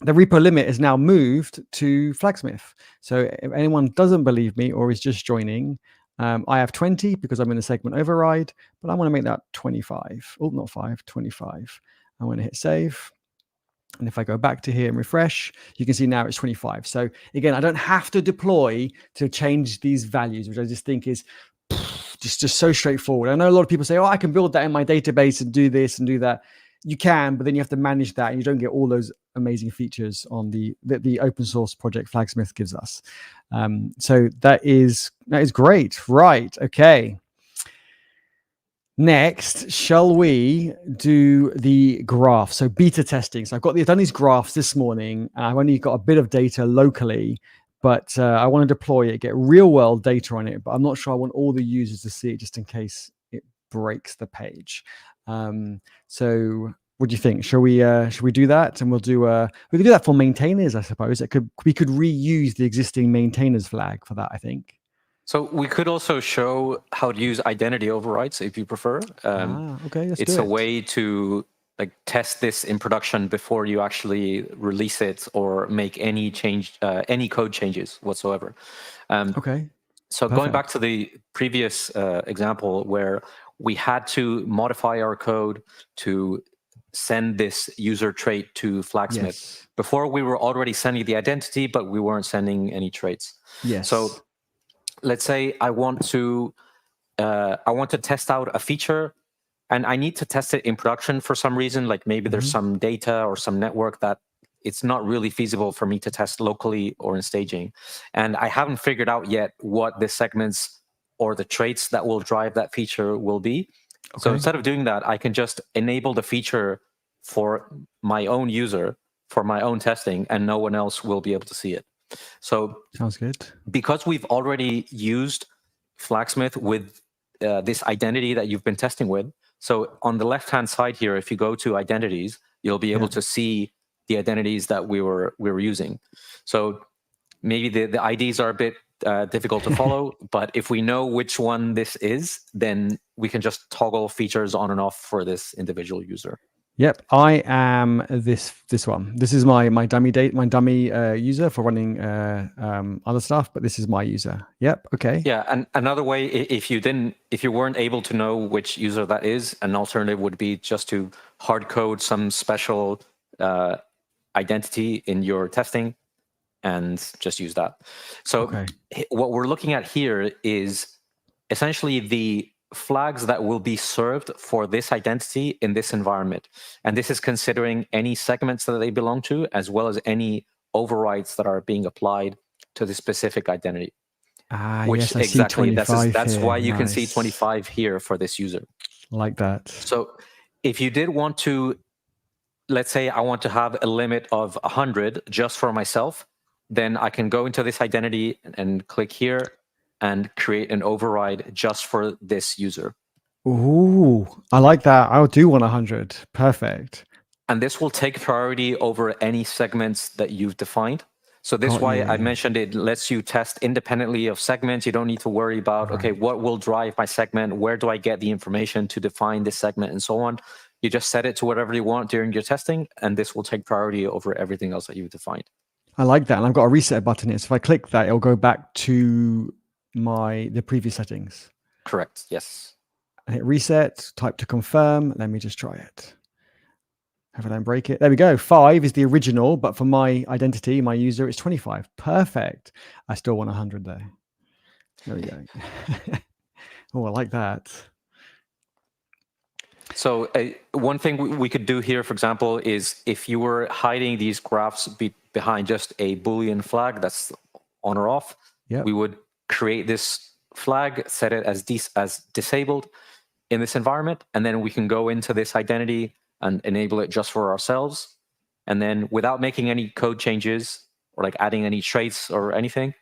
the repo limit is now moved to Flagsmith. So if anyone doesn't believe me or is just joining, I have 20 because I'm in the segment override, but I want to make that 25. Oh, not 5, 25. I'm going to hit save. And if I go back to here and refresh, you can see now it's 25. So again, I don't have to deploy to change these values, which I just think is just so straightforward. I know a lot of people say, oh, I can build that in my database and do this and do that. You can, but then you have to manage that and you don't get all those amazing features on the open source project Flagsmith gives us. So that is great. Right. Okay. Next, shall we do the graph? So beta testing. So I've done these graphs this morning. And I've only got a bit of data locally, but I want to deploy it, get real world data on it, but I'm not sure I want all the users to see it just in case it breaks the page. So what do you think? Should we do that? And we can do that for maintainers, I suppose. We could reuse the existing maintainers flag for that, I think. So we could also show how to use identity overrides if you prefer. Okay, it's a way to test this in production before you actually release it or make any code changes whatsoever. Okay. So Perfect. Going back to the previous example where we had to modify our code to send this user trait to Flagsmith. Yes. Before we were already sending the identity, but we weren't sending any traits. Yes. So let's say I want to test out a feature and I need to test it in production for some reason, like maybe there's some data or some network that it's not really feasible for me to test locally or in staging. And I haven't figured out yet what the segments or the traits that will drive that feature will be. So Okay. instead of doing that, I can just enable the feature for my own user, for my own testing, and no one else will be able to see it. So Sounds good. because we've already used Flagsmith with this identity that you've been testing with, so on the left-hand side here, if you go to identities, you'll be able to see the identities that we were using. So maybe the IDs are a bit difficult to follow, but if we know which one this is, then we can just toggle features on and off for this individual user. Yep, I am this one. This is my dummy user for running other stuff, but this is my user. Yep. Okay. Yeah, and another way, if you weren't able to know which user that is, an alternative would be just to hard code some special identity in your testing and just use that. So what we're looking at here is essentially the flags that will be served for this identity in this environment. And this is considering any segments that they belong to, as well as any overrides that are being applied to the specific identity. Yes, I see 25 that's here. why you can see 25 here for this user. Like that. So if you did want to, let's say I want to have a limit of 100 just for myself, then I can go into this identity and click here and create an override just for this user. Ooh, I like that. I'll do 100. Perfect. And this will take priority over any segments that you've defined. So this is why I mentioned it lets you test independently of segments. You don't need to worry about, okay, what will drive my segment? Where do I get the information to define this segment and so on? You just set it to whatever you want during your testing, and this will take priority over everything else that you've defined. I like that. And I've got a reset button here. So if I click that, it'll go back to the previous settings. Correct. Yes. I hit reset, type to confirm. Let me just try it. Have I don't break it? There we go. 5 is the original, but for my identity, my user, it's 25. Perfect. I still want 100 there. There we go. Oh, I like that. So one thing we could do here, for example, is if you were hiding these graphs behind just a Boolean flag that's on or off, we would create this flag, set it as disabled in this environment, and then we can go into this identity and enable it just for ourselves. And then without making any code changes or like adding any traits or anything,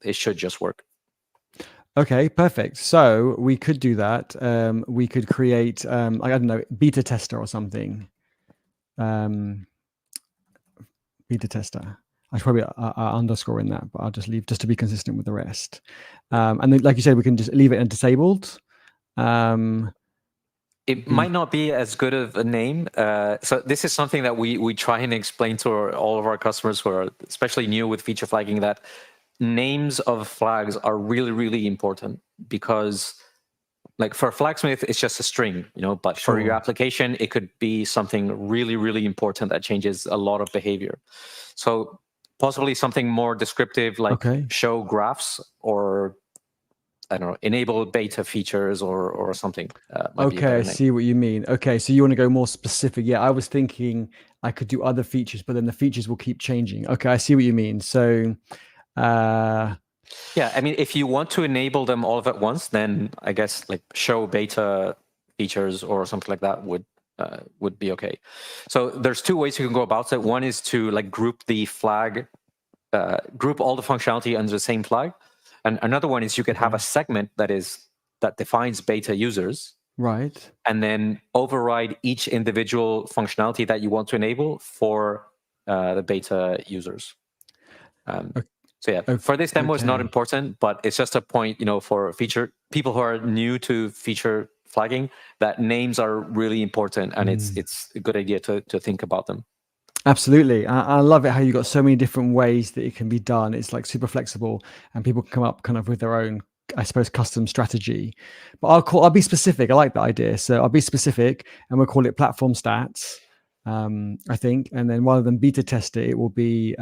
it should just work. Okay, perfect. So we could do that. We could create, I don't know, beta tester or something. Beta tester. I should probably underscore in that, but I'll just leave just to be consistent with the rest. And then, like you said, we can just leave it disabled. It might not be as good of a name. So this is something that we try and explain to all of our customers who are especially new with feature flagging, that names of flags are really, really important, because like for Flagsmith, it's just a string, but for your application, it could be something really, really important that changes a lot of behavior. So possibly something more descriptive, like show graphs, or I don't know, enable beta features or something. Okay, I see what you mean. Okay, so you want to go more specific. Yeah, I was thinking I could do other features, but then the features will keep changing. Okay, I see what you mean. So yeah, I mean, if you want to enable them all at once, then I guess like show beta features or something like that would be okay. So there's 2 ways you can go about it. One is to like group the flag, group all the functionality under the same flag. And another one is you could have a segment that defines beta users. Right. And then override each individual functionality that you want to enable for the beta users. So yeah, for this demo, it's not important, but it's just a point, for people who are new to feature flagging, that names are really important, and it's a good idea to think about them. Absolutely. I love it how you got so many different ways that it can be done. It's like super flexible, and people can come up kind of with their own, I suppose, custom strategy. But I'll be specific. I like that idea. So I'll be specific, and we'll call it platform stats, I think. And then rather than beta test it will be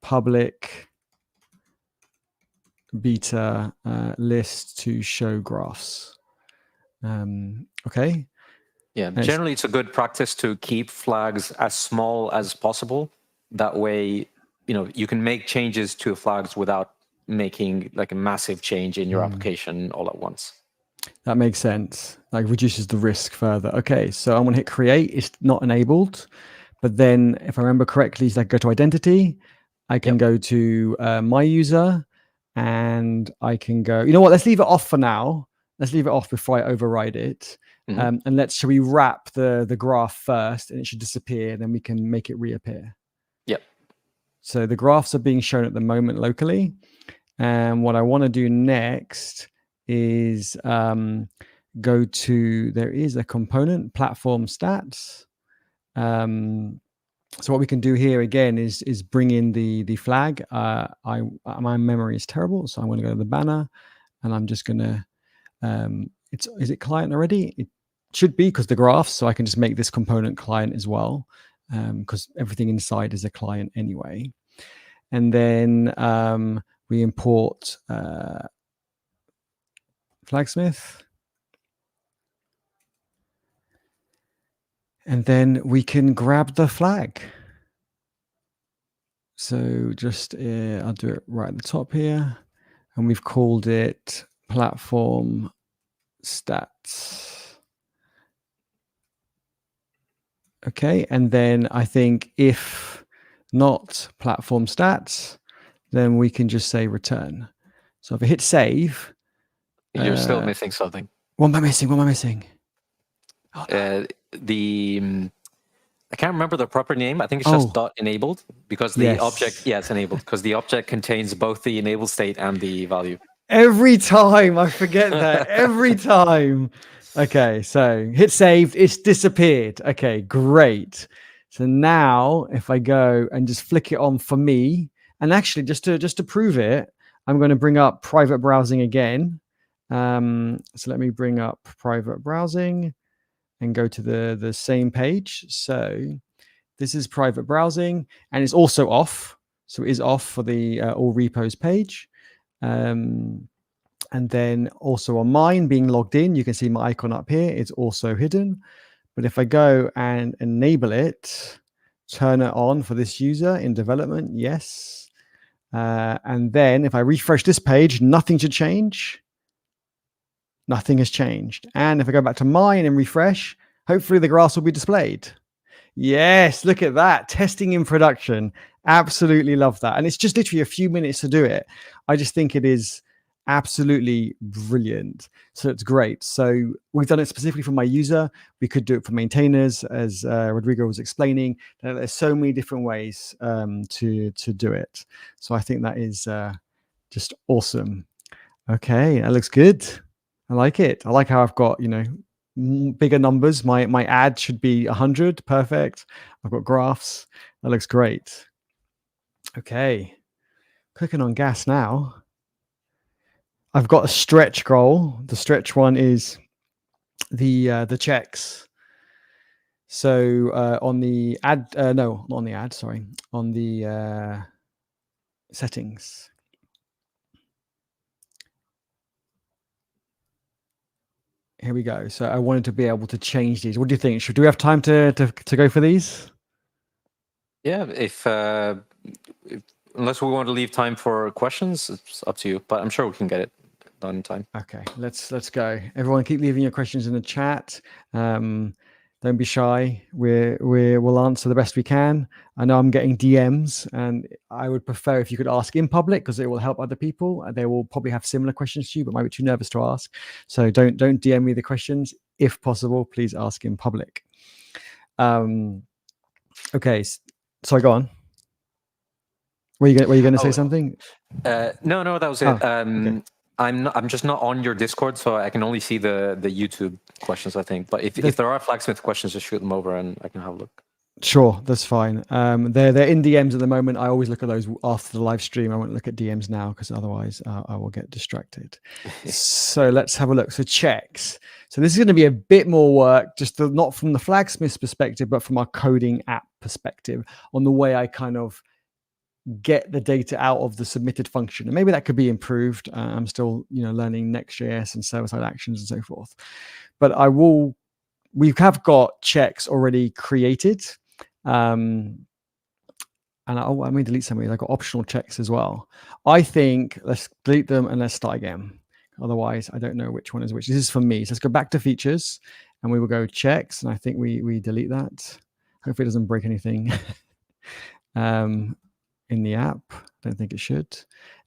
public beta list to show graphs. Okay. Yeah, generally it's a good practice to keep flags as small as possible. That way, you can make changes to flags without making like a massive change in your application all at once. That makes sense. Like reduces the risk further. Okay, so I'm going to hit create. It's not enabled. But then if I remember correctly, so I go to identity. I can go to my user and I can go, you know what, let's leave it off for now. Let's leave it off before I override it. And shall we wrap the graph first and it should disappear, then we can make it reappear. Yep. So the graphs are being shown at the moment locally. And what I want to do next is go to, there is a component, platform stats. So what we can do here again is bring in the flag. My memory is terrible, so I'm going to go to the banner, and I'm just going to. Is it client already? It should be, because the graphs. So I can just make this component client as well, because everything inside is a client anyway. And then we import Flagsmith. And then we can grab the flag. So just, I'll do it right at the top here. And we've called it platform stats. Okay, and then I think if not platform stats, then we can just say return. So if I hit save. You're still missing something. What am I missing? What am I missing? Oh, no. I can't remember the proper name. I think it's just dot enabled, because the object, it's enabled, because the object contains both the enabled state and the value. Every time I forget that. Every time. Okay, so hit saved, it's disappeared. Okay, great. So now if I go and just flick it on for me, and actually just to prove it, I'm going to bring up private browsing again. So let me bring up private browsing and go to the same page. So this is private browsing, and it's also off. So it is off for the all repos page. And then also on mine being logged in, you can see my icon up here. It's also hidden. But if I go and enable it, turn it on for this user in development, yes. And then if I refresh this page, nothing should change. Nothing has changed. And if I go back to mine and refresh, hopefully the graphs will be displayed. Yes, look at that. Testing in production. Absolutely love that. And it's just literally a few minutes to do it. I just think it is absolutely brilliant. So it's great. So we've done it specifically for my user. We could do it for maintainers, as Rodrigo was explaining. There's so many different ways to do it. So I think that is just awesome. Okay, that looks good. I like it. I like how I've got, bigger numbers. My ad should be 100. Perfect. I've got graphs. That looks great. Okay. Clicking on gas now. I've got a stretch goal. The stretch one is the checks. So on the ad, no, not on the ad, sorry. On the settings. Here we go. So I wanted to be able to change these. What do you think? Do we have time to go for these? Yeah, if unless we want to leave time for questions, it's up to you. But I'm sure we can get it done in time. Okay, let's go. Everyone, keep leaving your questions in the chat. Don't be shy. We'll answer the best we can. I know I'm getting DMs, and I would prefer if you could ask in public, because it will help other people. They will probably have similar questions to you, but might be too nervous to ask. So don't DM me the questions. If possible, please ask in public. Okay, so go on. Were you going to say something? No, that was it. Okay. I'm just not on your Discord, so I can only see the YouTube questions, I think. But if there are Flagsmith questions, just shoot them over and I can have a look. Sure, that's fine. They're in DMs at the moment. I always look at those after the live stream. I won't look at DMs now, because otherwise I will get distracted. So let's have a look. So checks. So this is going to be a bit more work, just not from the Flagsmith perspective, but from our coding app perspective, on the way I kind of get the data out of the submitted function. And maybe that could be improved. I'm still, learning Next.js and server-side actions and so forth. But we have got checks already created. And I may delete some of these. I've got optional checks as well. I think let's delete them and let's start again, Otherwise, I don't know which one is which. This is for me. So let's go back to features and we will go checks. And I think we delete that. Hopefully it doesn't break anything in the app. Don't think it should.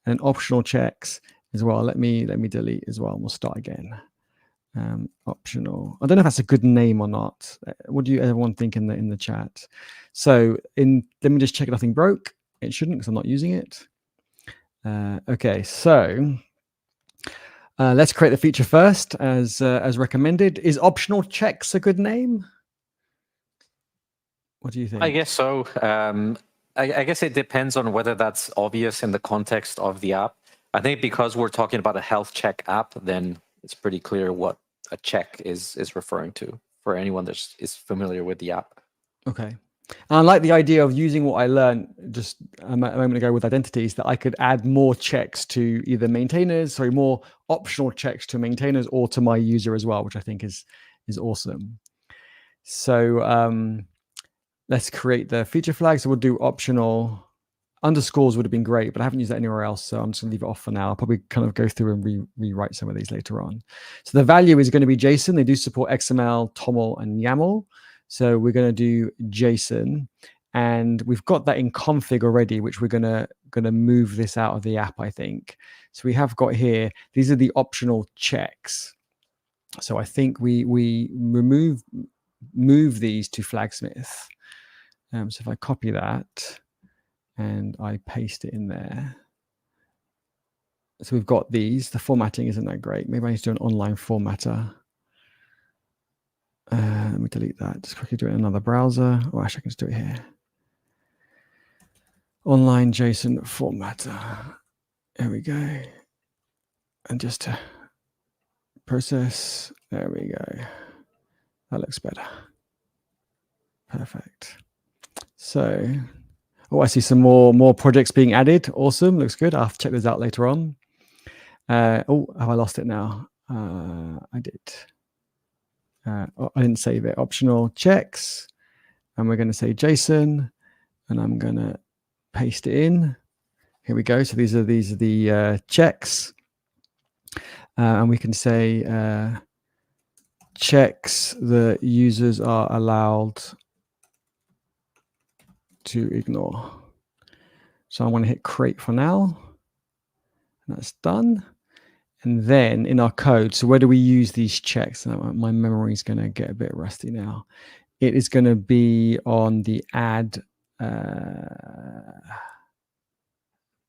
And optional checks as well. Let me delete as well. We'll start again. Optional. I don't know if that's a good name or not. What do you everyone think in the chat? So let me just check nothing broke. It shouldn't because I'm not using it. Okay, so let's create the feature first as recommended. Is optional checks a good name? What do you think? I guess so. I guess it depends on whether that's obvious in the context of the app. I think because we're talking about a health check app, then it's pretty clear what a check is referring to for anyone that is familiar with the app. Okay. And I like the idea of using what I learned just a moment ago with identities, that I could add more checks to either maintainers, more optional checks to maintainers or to my user as well, which I think is awesome. So let's create the feature flag. So we'll do optional. Underscores would have been great, but I haven't used that anywhere else. So I'm just gonna leave it off for now. I'll probably kind of go through and rewrite some of these later on. So the value is going to be JSON. They do support XML, TOML, and YAML. So we're going to do JSON, and we've got that in config already, which we're gonna move this out of the app, I think. So we have got here, these are the optional checks. So I think we move these to Flagsmith. So if I copy that and I paste it in there. So we've got these. The formatting isn't that great. Maybe I need to do an online formatter. Let me delete that. Just quickly do it in another browser. Or actually, I can just do it here. Online JSON formatter. There we go. And just to process. There we go. That looks better. Perfect. So, I see some more projects being added. Awesome. Looks good. I'll have to check those out later on. Have I lost it now? I did. I didn't save it. Optional checks. And we're going to say JSON. And I'm going to paste it in. Here we go. So these are the checks. And we can say checks the users are allowed to ignore. So I want to hit create for now. And that's done. And then in our code, so where do we use these checks? My memory is going to get a bit rusty now. It is going to be on the add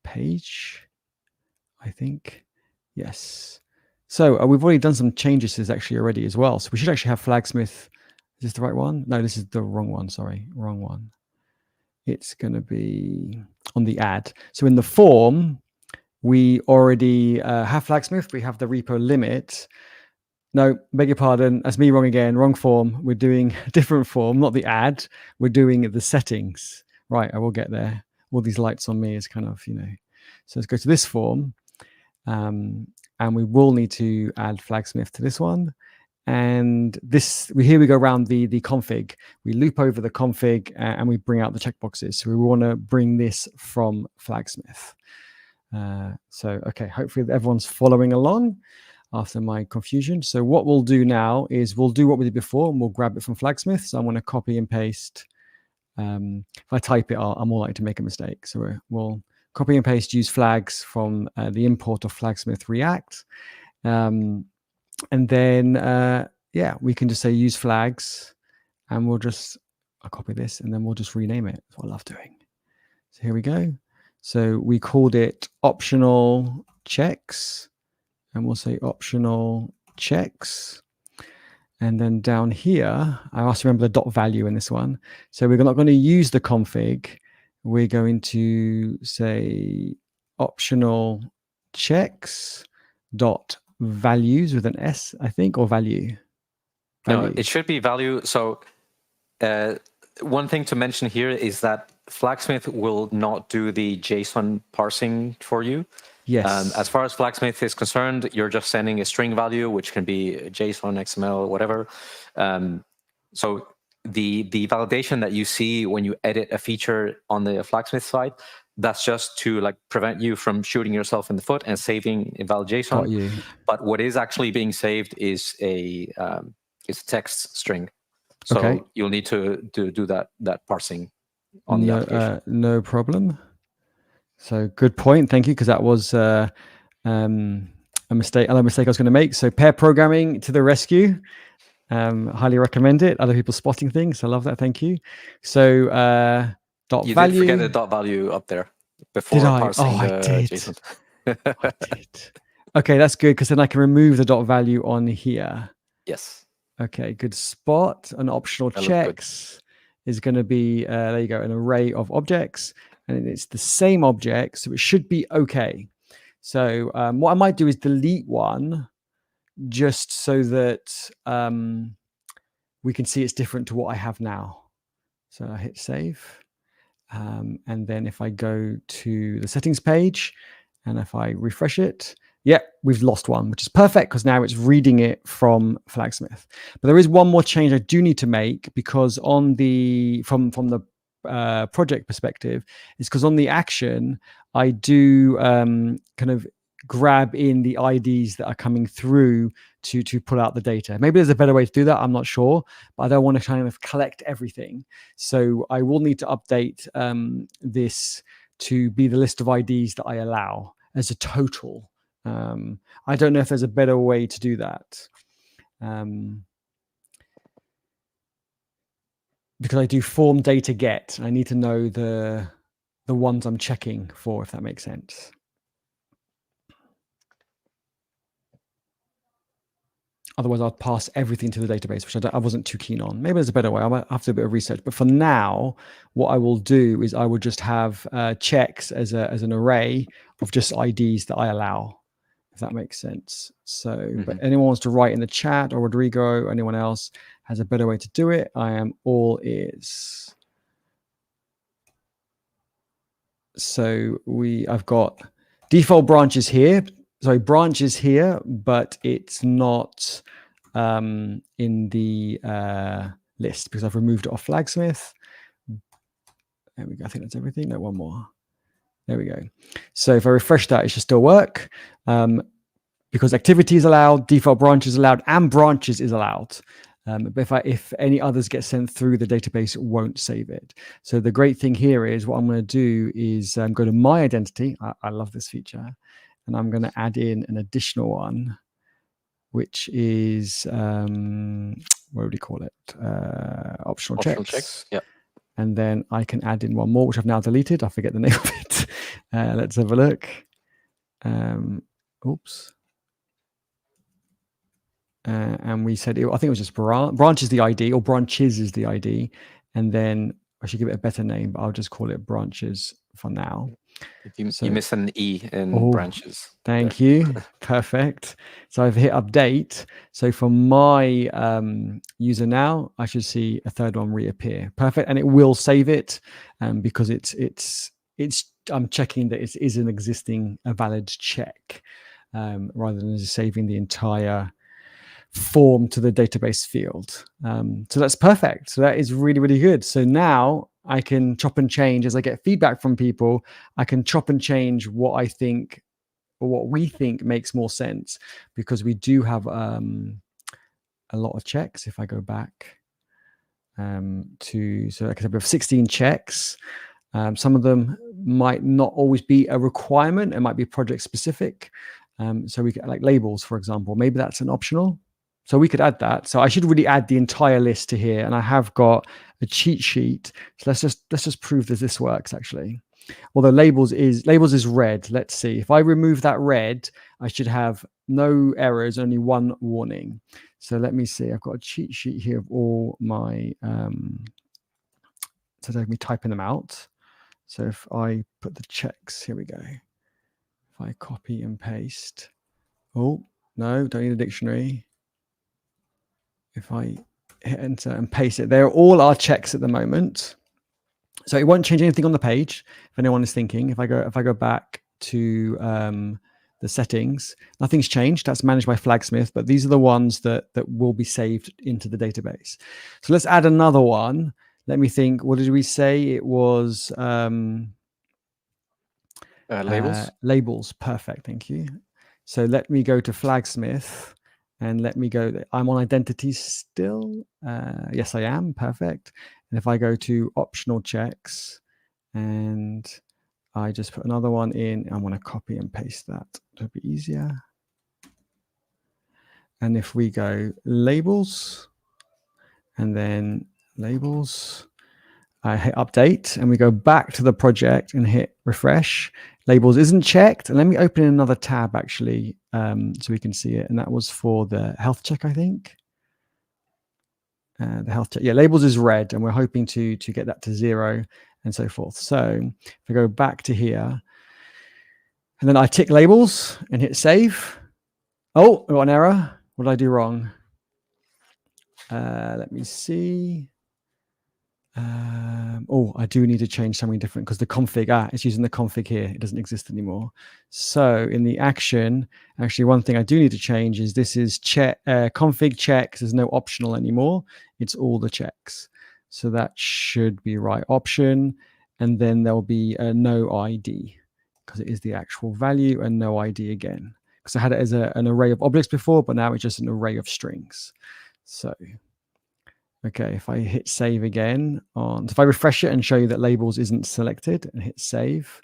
page, I think. Yes. So we've already done some changes to this actually already as well. So we should actually have Flagsmith. Is this the right one? No, this is the wrong one. Sorry, wrong one. It's going to be on the add. So in the form, we already have Flagsmith. We have the repo limit. No, beg your pardon. That's me wrong again. Wrong form. We're doing a different form, not the add. We're doing the settings. Right, I will get there. All these lights on me is kind of, So let's go to this form. And we will need to add Flagsmith to this one. And here we go around the config. We loop over the config and we bring out the checkboxes. So we want to bring this from Flagsmith. Okay, hopefully everyone's following along after my confusion. So what we'll do now is we'll do what we did before and we'll grab it from Flagsmith. So I'm going to copy and paste. If I type it, I'm more likely to make a mistake. So we'll copy and paste, use flags from the import of Flagsmith React. And then, we can just say use flags and I'll copy this and then we'll just rename it. That's what I love doing. So here we go. So we called it optional checks and we'll say optional checks. And then down here, I also remember the dot value in this one. So we're not going to use the config. We're going to say optional checks dot values with an S, I think, or value. No, it should be value. So one thing to mention here is that Flagsmith will not do the JSON parsing for you. Yes. As far as Flagsmith is concerned, you're just sending a string value, which can be JSON, XML, whatever. So the validation that you see when you edit a feature on the Flagsmith side, that's just to like prevent you from shooting yourself in the foot and saving invalid JSON. Got you. But what is actually being saved is a text string. So Okay. you'll need to do that parsing on the application. No problem. So good point. Thank you, because that was a mistake. Another mistake I was going to make. So pair programming to the rescue. Highly recommend it. Other people spotting things. I love that. Thank you. So dot You value. did forget a dot value up there before Did I? parsing Oh, the I did. JSON. I did. Okay, that's good, because then I can remove the dot value on here. Yes. Okay, good spot. An optional checks is going to be, there you go, an array of objects, and it's the same object, so it should be okay. So what I might do is delete one, just so that we can see it's different to what I have now. So I hit save. And then if I go to the settings page and if I refresh it, yeah, we've lost one, which is perfect, because now it's reading it from Flagsmith. But there is one more change I do need to make, because on the from the project perspective, is because on the action I do kind of grab in the IDs that are coming through to pull out the data. Maybe there's a better way to do that, I'm not sure, but I don't want to kind of collect everything. So I will need to update this to be the list of IDs that I allow as a total. I don't know if there's a better way to do that. Because I do form data get, and I need to know the ones I'm checking for, if that makes sense. Otherwise, I'll pass everything to the database, which I wasn't too keen on. Maybe there's a better way. I might have to do a bit of research. But for now, what I will do is I will just have checks as an array of just IDs that I allow, if that makes sense. So, but anyone wants to write in the chat, or Rodrigo, or anyone else has a better way to do it, I am all ears. So I've got default branches here. Sorry, branches here, but it's not in the list, because I've removed it off Flagsmith. There we go. I think that's everything. No, one more. There we go. So if I refresh that, it should still work, because activity is allowed, default branches allowed, and branches is allowed. But if any others get sent through, the database won't save it. So the great thing here is, what I'm going to do is go to my identity. I love this feature. And I'm going to add in an additional one, which is, what would we call it? Optional checks. Yep. And then I can add in one more, which I've now deleted. I forget the name of it. Let's have a look. Oops. And we said, I think it was just branch is the ID, or branches is the ID. And then I should give it a better name, but I'll just call it branches for now. You miss an E in branches. Thank you. Perfect. So I've hit update. So for my user now, I should see a third one reappear. Perfect. And it will save it because I'm checking that it is an existing valid check rather than just saving the entire form to the database field. So that's perfect. So that is really, really good. So now I can chop and change as I get feedback from people. I can chop and change what I think, or what we think makes more sense, because we do have a lot of checks. If I go back so like I said, we have 16 checks. Some of them might not always be a requirement. It might be project specific. So we get like labels, for example. Maybe that's an optional. So we could add that. So I should really add the entire list to here. And I have got a cheat sheet. So let's just prove that this works actually. Although labels is red. Let's see. If I remove that red, I should have no errors, only one warning. So let me see. I've got a cheat sheet here of all my so let me typing them out. So if I put the checks, here we go. If I copy and paste. Oh, no, don't need a dictionary. If I hit enter and paste it, they're all our checks at the moment. So it won't change anything on the page, if anyone is thinking. If I go back to the settings, nothing's changed. That's managed by Flagsmith, but these are the ones that will be saved into the database. So let's add another one. Let me think. What did we say? It was Labels. Labels, perfect, thank you. So let me go to Flagsmith and let me go, I'm on identities still. Yes, I am, perfect. And if I go to optional checks and I just put another one in, I want to copy and paste that. It'll be easier. And if we go labels and then labels, I hit update and we go back to the project and hit refresh. Labels isn't checked. And let me open another tab actually, so we can see it. And that was for the HealthCheck, I think. The HealthCheck, yeah, labels is red, and we're hoping to get that to 0 and so forth. So if I go back to here, and then I tick labels and hit save. Oh, I got an error. What did I do wrong? Let me see. Oh, I do need to change something different because the config, it's using the config here. It doesn't exist anymore. So in the action, actually one thing I do need to change is this is check config checks. There's no optional anymore. It's all the checks. So that should be right option. And then there'll be a no ID because it is the actual value and no ID again. Because I had it as an array of objects before, but now it's just an array of strings. So okay, if I hit save again so if I refresh it and show you that labels isn't selected and hit save,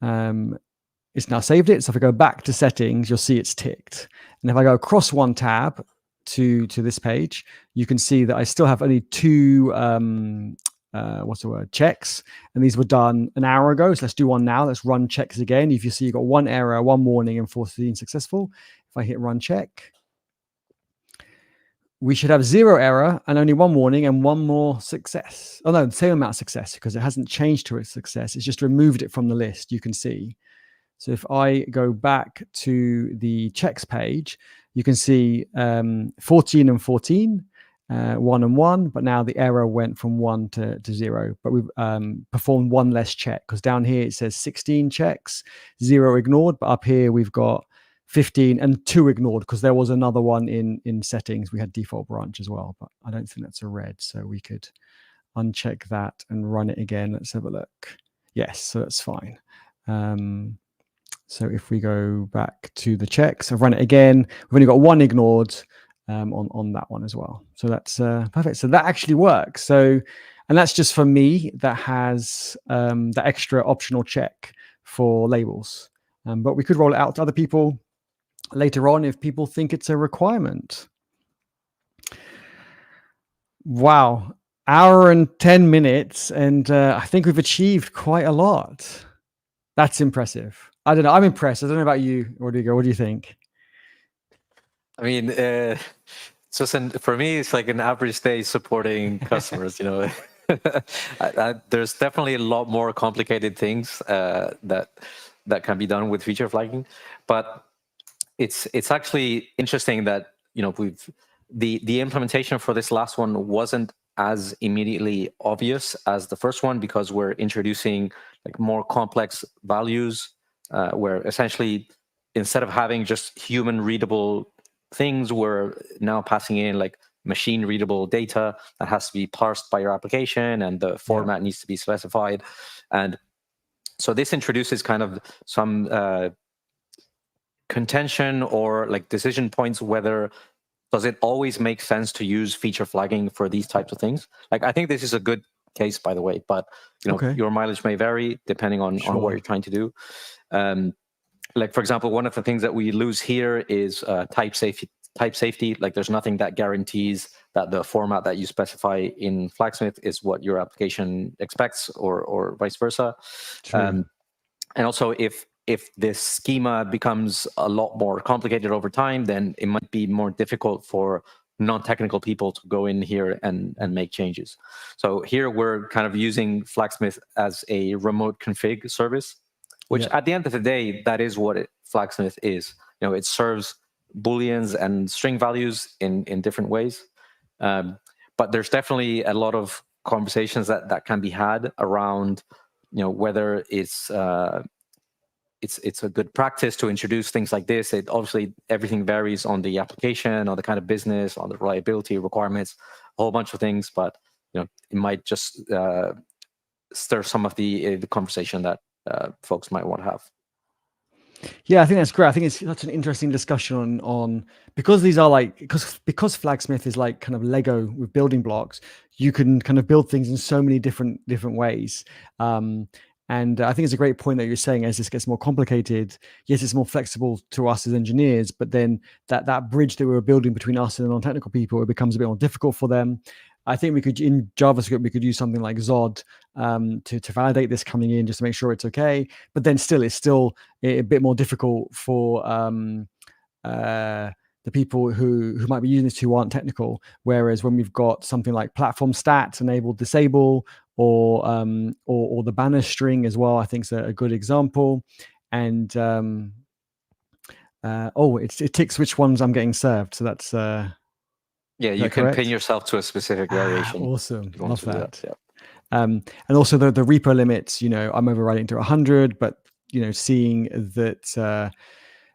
it's now saved it. So if I go back to settings, you'll see it's ticked. And if I go across one tab to this page, you can see that I still have only 2 checks, and these were done an hour ago. So let's do one now. Let's run checks again. If you see you've got 1 error, 1 warning, and 14 successful. If I hit run check, we should have 0 error and only 1 warning and 1 more success. Oh no, the same amount of success because it hasn't changed to its success. It's just removed it from the list, you can see. So if I go back to the checks page, you can see 14 and 14, 1 and 1, but now the error went from 1 to 0. But we've performed 1 less check because down here it says 16 checks, 0 ignored, but up here we've got 15 and 2 ignored because there was another one in settings. We had default branch as well, but I don't think that's a red. So we could uncheck that and run it again. Let's have a look. Yes, so that's fine. So if we go back to the checks, I've run it again. We've only got 1 ignored on that one as well. So that's perfect. So that actually works. So, and that's just for me that has the extra optional check for labels. But we could roll it out to other people later on if people think it's a requirement. Wow, hour and 10 minutes, and I think we've achieved quite a lot. That's impressive. I don't know. I'm impressed. I don't know about you, Rodrigo. What do you think? I mean, for me, it's like an average day supporting customers. There's definitely a lot more complicated things that can be done with feature flagging, but it's actually interesting that the implementation for this last one wasn't as immediately obvious as the first one because we're introducing like more complex values where essentially instead of having just human readable things, we're now passing in like machine readable data that has to be parsed by your application and the format needs to be specified. And so this introduces kind of some contention or like decision points whether does it always make sense to use feature flagging for these types of things. Like I think this is a good case, by the way, but your mileage may vary depending on what you're trying to do. Like for example, one of the things that we lose here is type safety. Like there's nothing that guarantees that the format that you specify in Flagsmith is what your application expects or vice versa. And also if this schema becomes a lot more complicated over time, then it might be more difficult for non-technical people to go in here and make changes. So here we're kind of using Flagsmith as a remote config service, which at the end of the day, that is what Flagsmith is. It serves Booleans and string values in different ways. But there's definitely a lot of conversations that can be had around, whether it's a good practice to introduce things like this. Obviously, everything varies on the application, on the kind of business, on the reliability requirements, a whole bunch of things. But it might just stir some of the conversation that folks might want to have. Yeah, I think that's great. I think it's such an interesting discussion on because these are like because Flagsmith is like kind of Lego with building blocks. You can kind of build things in so many different ways. And I think it's a great point that you're saying as this gets more complicated. Yes, it's more flexible to us as engineers, but then that bridge that we were building between us and the non-technical people, it becomes a bit more difficult for them. I think we could, in JavaScript, we could use something like Zod to validate this coming in, just to make sure it's okay. But then it's still a bit more difficult for the people who might be using this who aren't technical. Whereas when we've got something like platform stats enabled disable, or the banner string as well, I think is a good example. And it ticks which ones I'm getting served. So that's yeah, you can pin yourself to a specific variation. Awesome, love that. Yeah. And also the repo limits. I'm overriding to 100, but seeing that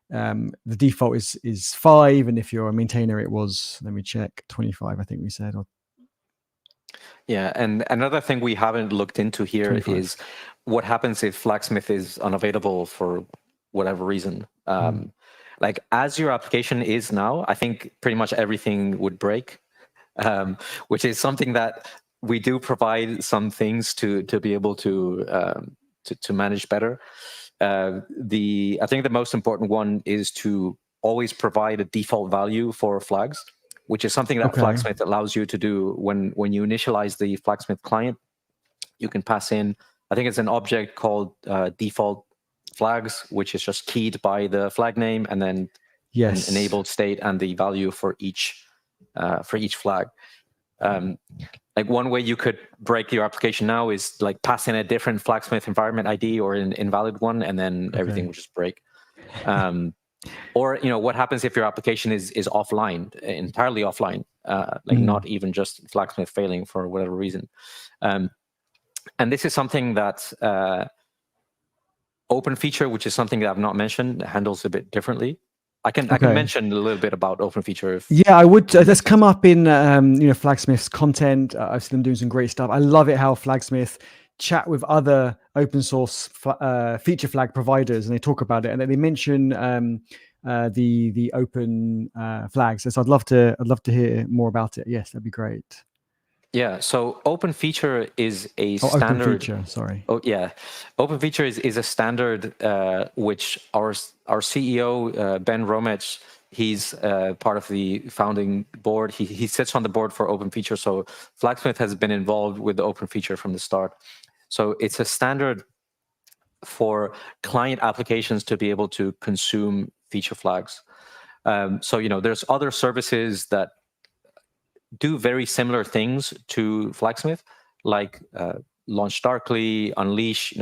the default is 5, and if you're a maintainer, it was, let me check, 25. I think we said. Yeah, and another thing we haven't looked into here 25. Is what happens if Flagsmith is unavailable for whatever reason. Like as your application is now, I think pretty much everything would break, which is something that we do provide some things to be able to manage better. I think the most important one is to always provide a default value for flags, which is something that Flagsmith allows you to do when you initialize the Flagsmith client. You can pass in, I think it's an object called default flags, which is just keyed by the flag name and then an enabled state and the value for each flag. Like one way you could break your application now is like pass in a different Flagsmith environment ID or an invalid one, and then everything will just break. Or what happens if your application is offline, entirely offline, not even just Flagsmith failing for whatever reason. And this is something that Open Feature, which is something that I've not mentioned, handles a bit differently. I can mention a little bit about Open Feature. Yeah, I would. That's come up in Flagsmith's content. I've seen them doing some great stuff. I love it how Flagsmith chat with other open source feature flag providers, and they talk about it, and then they mention the open flags. So I'd love to hear more about it. Yes, that'd be great. Yeah, so Open Feature is a standard. Open Feature, sorry. Oh yeah, Open Feature is a standard which our CEO Ben Romech, he's part of the founding board. He sits on the board for Open Feature. So Flagsmith has been involved with the Open Feature from the start. So it's a standard for client applications to be able to consume feature flags. So there's other services that do very similar things to Flagsmith, like Launch Darkly, Unleash.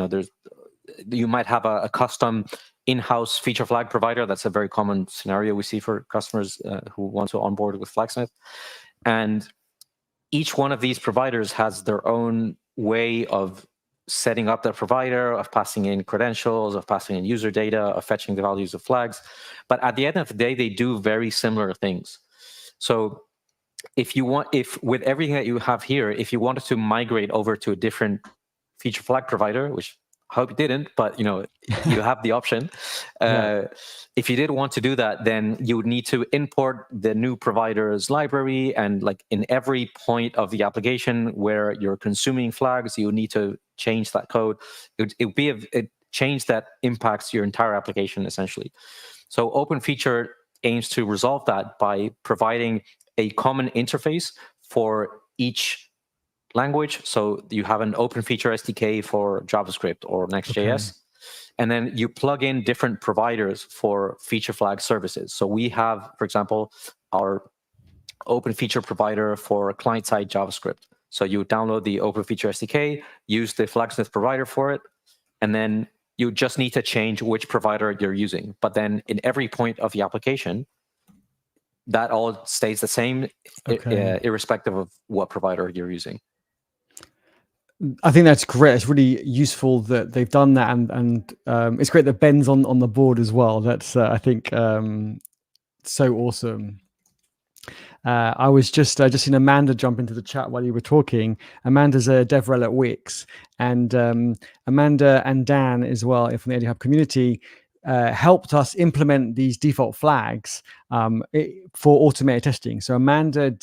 You might have a custom in-house feature flag provider. That's a very common scenario we see for customers who want to onboard with Flagsmith. And each one of these providers has their own way of setting up their provider, of passing in credentials, of passing in user data, of fetching the values of flags. But at the end of the day, they do very similar things. So if with everything that you have here, if you wanted to migrate over to a different feature flag provider, which I hope you didn't, but you have the option. If you did want to do that, then you would need to import the new provider's library, and like in every point of the application where you're consuming flags, you need to change that code. It would be a change that impacts your entire application essentially. So Open Feature aims to resolve that by providing a common interface for each language. So you have an Open Feature SDK for JavaScript or Next.js, and then you plug in different providers for feature flag services. So we have, for example, our Open Feature provider for client-side JavaScript. So you download the Open Feature SDK, use the Flagsmith provider for it, and then you just need to change which provider you're using. But then in every point of the application, that all stays the same, irrespective of what provider you're using. I think that's great. It's really useful that they've done that, and it's great that Ben's on the board as well. That's I think so awesome. I was just seen Amanda jump into the chat while you were talking. Amanda's a DevRel at Wix, and Amanda and Dan as well from the AD Hub community helped us implement these default flags for automated testing. So Amanda and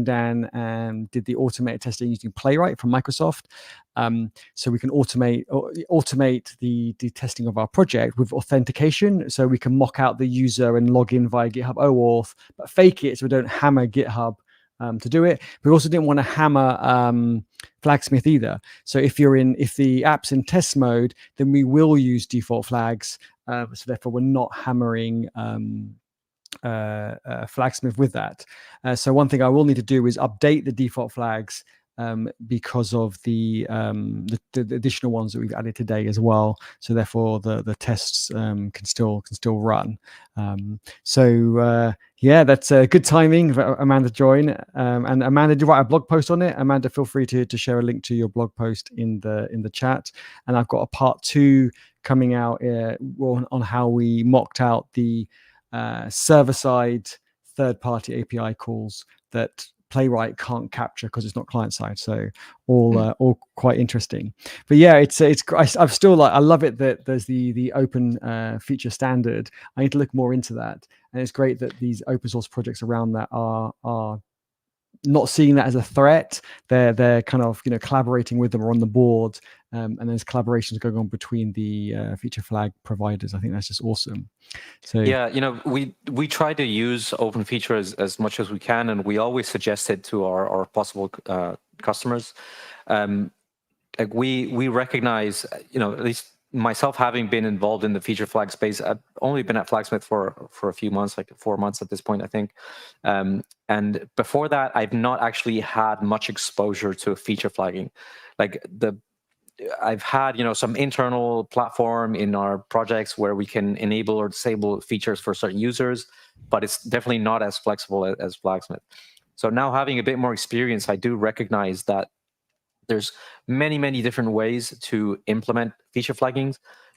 Dan did the automated testing using Playwright from Microsoft. So we can automate the testing of our project with authentication. So we can mock out the user and log in via GitHub OAuth, but fake it so we don't hammer GitHub to do it. We also didn't want to hammer Flagsmith either. So if the app's in test mode, then we will use default flags. So therefore, we're not hammering Flagsmith with that. So one thing I will need to do is update the default flags because of the additional ones that we've added today as well. So therefore, the tests can still run. Yeah, that's good timing for Amanda to join. And Amanda did write a blog post on it. Amanda, feel free to share a link to your blog post in the chat. And I've got a part 2 coming out on how we mocked out the server-side third-party API calls that Playwright can't capture because it's not client-side. So all quite interesting. But yeah, I love it that there's the open feature standard. I need to look more into that. And it's great that these open source projects around that are not seeing that as a threat. They're kind of collaborating with them or on the board, and there's collaborations going on between the feature flag providers. I think that's just awesome. So yeah, we try to use open feature as much as we can, and we always suggest it to our possible customers. Like we recognize, at least myself having been involved in the feature flag space, I've only been at Flagsmith for a few months, like 4 months at this point, I think. And before that, I've not actually had much exposure to feature flagging. Like I've had, some internal platform in our projects where we can enable or disable features for certain users, but it's definitely not as flexible as Flagsmith. So now having a bit more experience, I do recognize that there's many different ways to implement feature flagging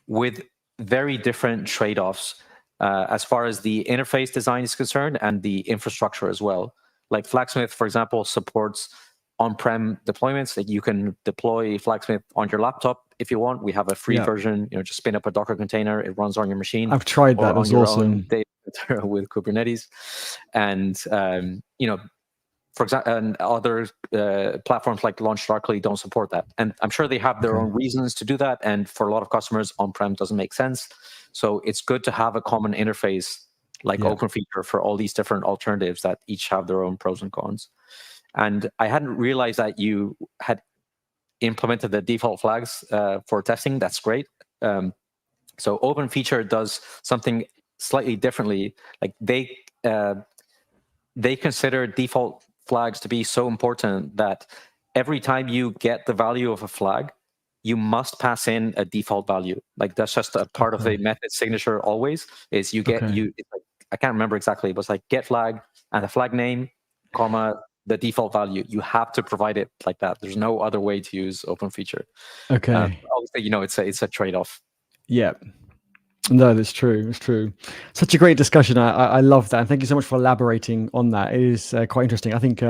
with very different trade-offs as far as the interface design is concerned and the infrastructure as well. Like Flagsmith, for example, supports on-prem deployments. That you can deploy Flagsmith on your laptop if you want. We have a free version. Just spin up a Docker container. It runs on your machine. I've tried that. That's awesome. With Kubernetes, and for example, and other platforms like LaunchDarkly don't support that. And I'm sure they have their own reasons to do that. And for a lot of customers, on-prem doesn't make sense. So it's good to have a common interface like open feature for all these different alternatives that each have their own pros and cons. And I hadn't realized that you had implemented the default flags for testing. That's great. So open feature does something slightly differently. Like they consider default flags to be so important that every time you get the value of a flag, you must pass in a default value. Like that's just a part of the method signature always is you get I can't remember exactly, but it's like get flag and the flag name, comma, the default value. You have to provide it like that. There's no other way to use open feature. Obviously, it's a trade-off. Yeah. No, that's true. It's true. Such a great discussion. I love that. And thank you so much for elaborating on that. It is quite interesting. I think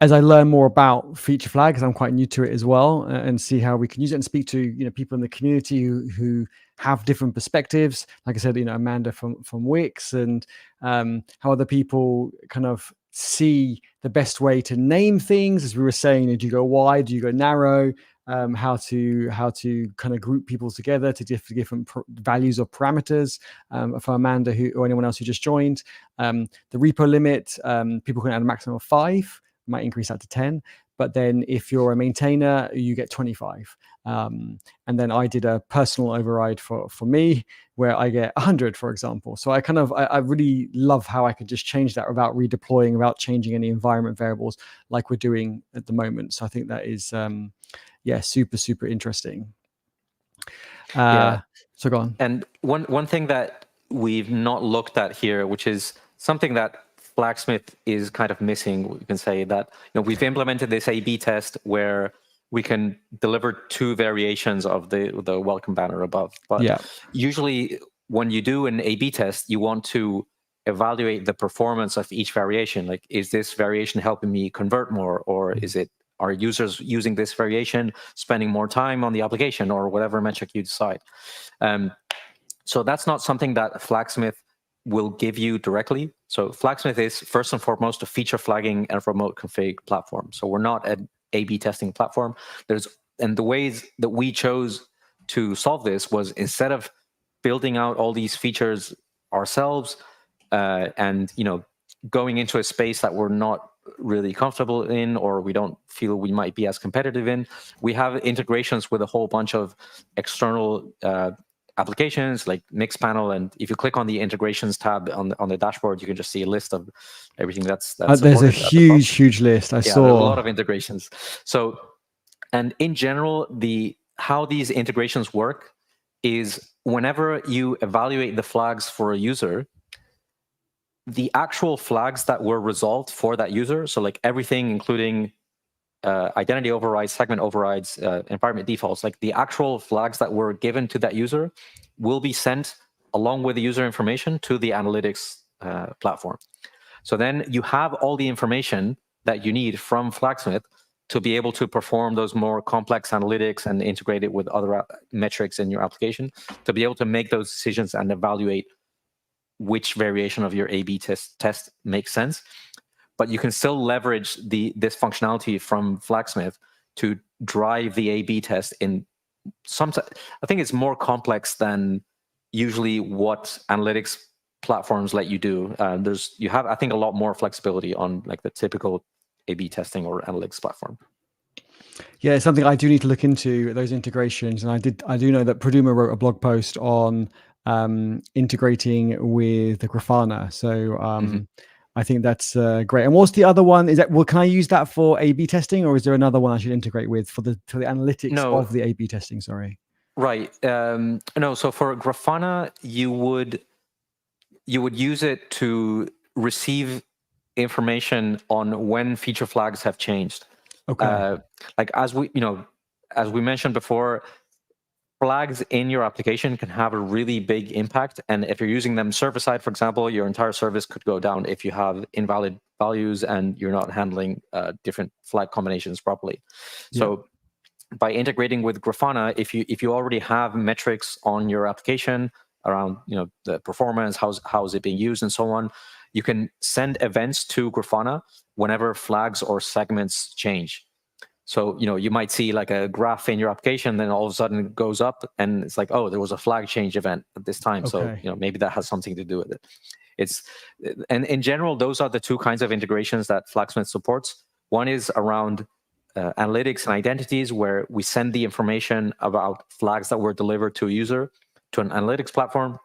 as I learn more about feature flags, I'm quite new to it as well, and see how we can use it and speak to people in the community who have different perspectives. Like I said, Amanda from Wix, and how other people kind of see the best way to name things. As we were saying, do you go wide? Do you go narrow? How to kind of group people together to different values or parameters. For Amanda or anyone else who just joined, the repo limit, people can add a maximum of 5. Might increase that to 10. But then if you're a maintainer, you get 25. And then I did a personal override for me where I get 100, for example. So I really love how I could just change that without redeploying, without changing any environment variables like we're doing at the moment. So I think that is, super interesting. So go on. And one thing that we've not looked at here, which is something that Flagsmith is kind of missing. We can say that we've implemented this A/B test where we can deliver 2 variations of the welcome banner above. But usually when you do an A/B test, you want to evaluate the performance of each variation. Like, is this variation helping me convert more, or are users using this variation spending more time on the application, or whatever metric you decide? So that's not something that Flagsmith will give you directly. So Flagsmith is first and foremost a feature flagging and remote config platform. So we're not an A/B testing platform. And the ways that we chose to solve this was, instead of building out all these features ourselves and going into a space that we're not really comfortable in, or we don't feel we might be as competitive in, we have integrations with a whole bunch of external applications like Mixpanel. And if you click on the integrations tab on the dashboard, you can just see a list of everything that's there's a huge list. I saw there's a lot of integrations. So, and in general, how these integrations work is, whenever you evaluate the flags for a user, the actual flags that were resolved for that user, so like everything including identity overrides, segment overrides, environment defaults, like the actual flags that were given to that user will be sent along with the user information to the analytics platform. So then you have all the information that you need from Flagsmith to be able to perform those more complex analytics and integrate it with other metrics in your application, to be able to make those decisions and evaluate which variation of your A/B test makes sense. But you can still leverage this functionality from Flagsmith to drive the A/B test in some. I think it's more complex than usually what analytics platforms let you do. You have, I think, a lot more flexibility on like the typical A/B testing or analytics platform. Yeah, it's something I do need to look into, those integrations. And I do know that Produma wrote a blog post on integrating with the Grafana. So I think that's great. And what's the other one? Can I use that for A/B testing, or is there another one I should integrate with for the analytics of the A/B testing? Sorry. Right. No. So for Grafana, you would use it to receive information on when feature flags have changed. Okay. Like as we mentioned before, flags in your application can have a really big impact. And if you're using them server-side, for example, your entire service could go down if you have invalid values and you're not handling different flag combinations properly. Yeah. So by integrating with Grafana, if you already have metrics on your application around the performance, how's it being used, and so on, you can send events to Grafana whenever flags or segments change. So, you might see like a graph in your application, then all of a sudden it goes up and it's like, oh, there was a flag change event at this time. Okay. So, maybe that has something to do with it. And in general, those are the two kinds of integrations that Flagsmith supports. One is around analytics and identities, where we send the information about flags that were delivered to a user to an analytics platform.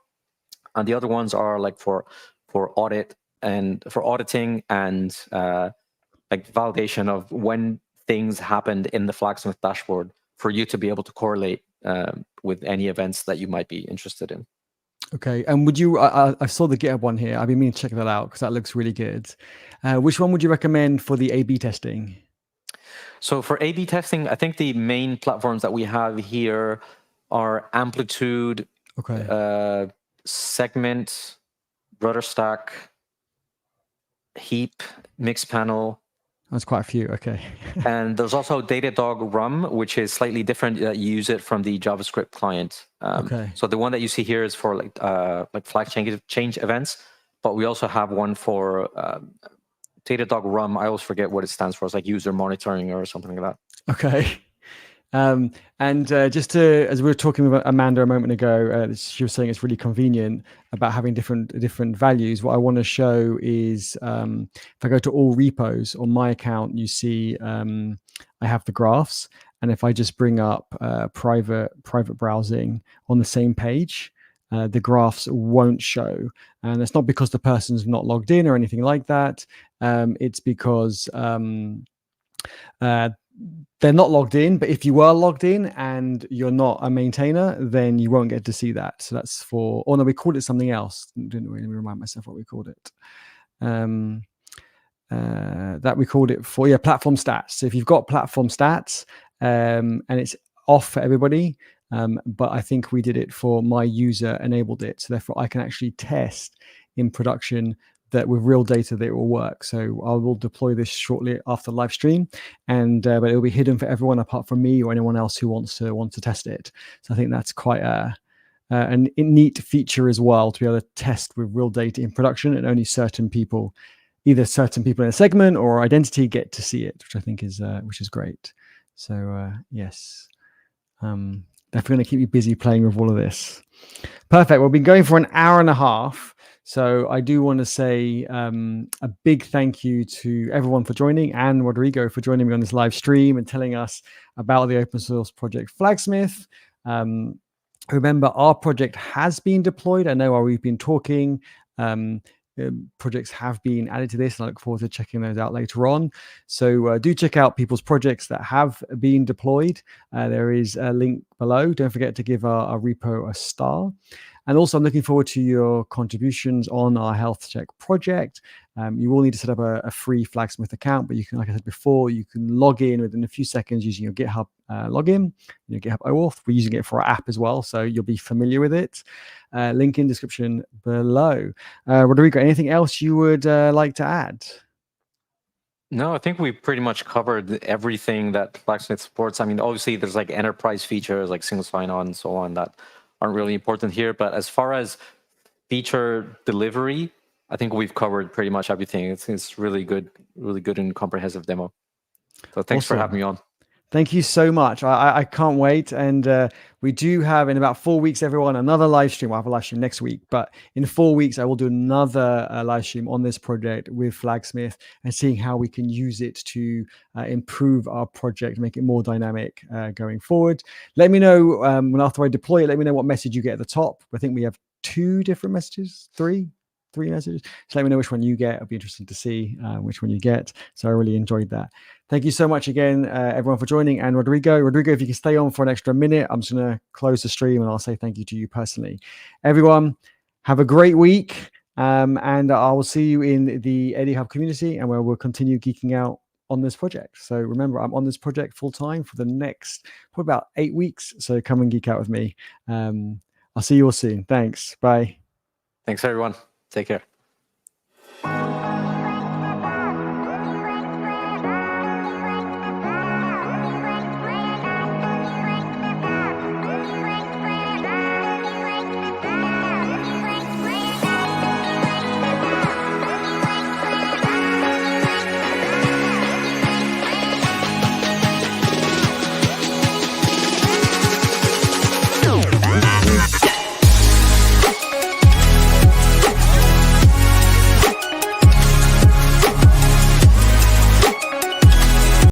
And the other ones are like for audit and for auditing and like validation of when things happened in the Flagsmith dashboard, for you to be able to correlate with any events that you might be interested in. Okay. And would you, I saw the GitHub one here. I've been meaning to check that out because that looks really good. Which one would you recommend for the A/B testing? So for A/B testing, I think the main platforms that we have here are Amplitude, Segment, RudderStack, Heap, Mixpanel. That's quite a few. Okay. And there's also Datadog Rum, which is slightly different. You use it from the JavaScript client. So the one that you see here is for like flag change events, but we also have one for Datadog Rum. I always forget what it stands for. It's like user monitoring or something like that. Okay. And just as we were talking about Amanda a moment ago, she was saying it's really convenient about having different values. What I want to show is if I go to all repos on my account, you see I have the graphs, and if I just bring up private browsing on the same page, the graphs won't show. And it's not because the person's not logged in or anything like that. It's because they're not logged in, but if you were logged in and you're not a maintainer, then you won't get to see that. So that's for, oh no, we called it something else. Didn't really remind myself what we called it. That we called it for, platform stats. So if you've got platform stats and it's off for everybody, but I think we did it for my user, enabled it. So therefore I can actually test in production that with real data that it will work. So I will deploy this shortly after live stream, and but it will be hidden for everyone apart from me or anyone else who wants to test it. So I think that's quite a neat feature as well, to be able to test with real data in production, and only certain people, either certain people in a segment or identity, get to see it, which I think is great. So yes, definitely going to keep you busy playing with all of this. Perfect. We've been going for an hour and a half. So I do want to say a big thank you to everyone for joining, and Rodrigo for joining me on this live stream and telling us about the open source project Flagsmith. Remember, our project has been deployed. I know while we've been talking, projects have been added to this, and I look forward to checking those out later on. So do check out people's projects that have been deployed. There is a link below. Don't forget to give our repo a star. And also, I'm looking forward to your contributions on our HealthCheck project. You will need to set up a free Flagsmith account, but you can, like I said before, you can log in within a few seconds using your GitHub login, GitHub OAuth. We're using it for our app as well, so you'll be familiar with it. Link in description below. Rodrigo, anything else you would like to add? No, I think we pretty much covered everything that Flagsmith supports. I mean, obviously, there's like enterprise features like single sign-on and so on that aren't really important here. But as far as feature delivery, I think we've covered pretty much everything. It's really good and comprehensive demo. So thanks for having me on. Thank you so much. I can't wait. And we do have, in about 4 weeks, everyone, another live stream. I'll have a live stream next week. But in 4 weeks, I will do another live stream on this project with Flagsmith and seeing how we can use it to improve our project, make it more dynamic going forward. Let me know when after I deploy it, let me know what message you get at the top. I think we have 2 different messages, 3 messages. So let me know which one you get. It'll be interesting to see which one you get. So I really enjoyed that. Thank you so much again, everyone, for joining. And Rodrigo, if you can stay on for an extra minute, I'm just going to close the stream and I'll say thank you to you personally. Everyone, have a great week. And I will see you in the Eddie Hub community, and where we'll continue geeking out on this project. So remember, I'm on this project full time for the next probably about 8 weeks. So come and geek out with me. I'll see you all soon. Thanks. Bye. Thanks, everyone. Take care.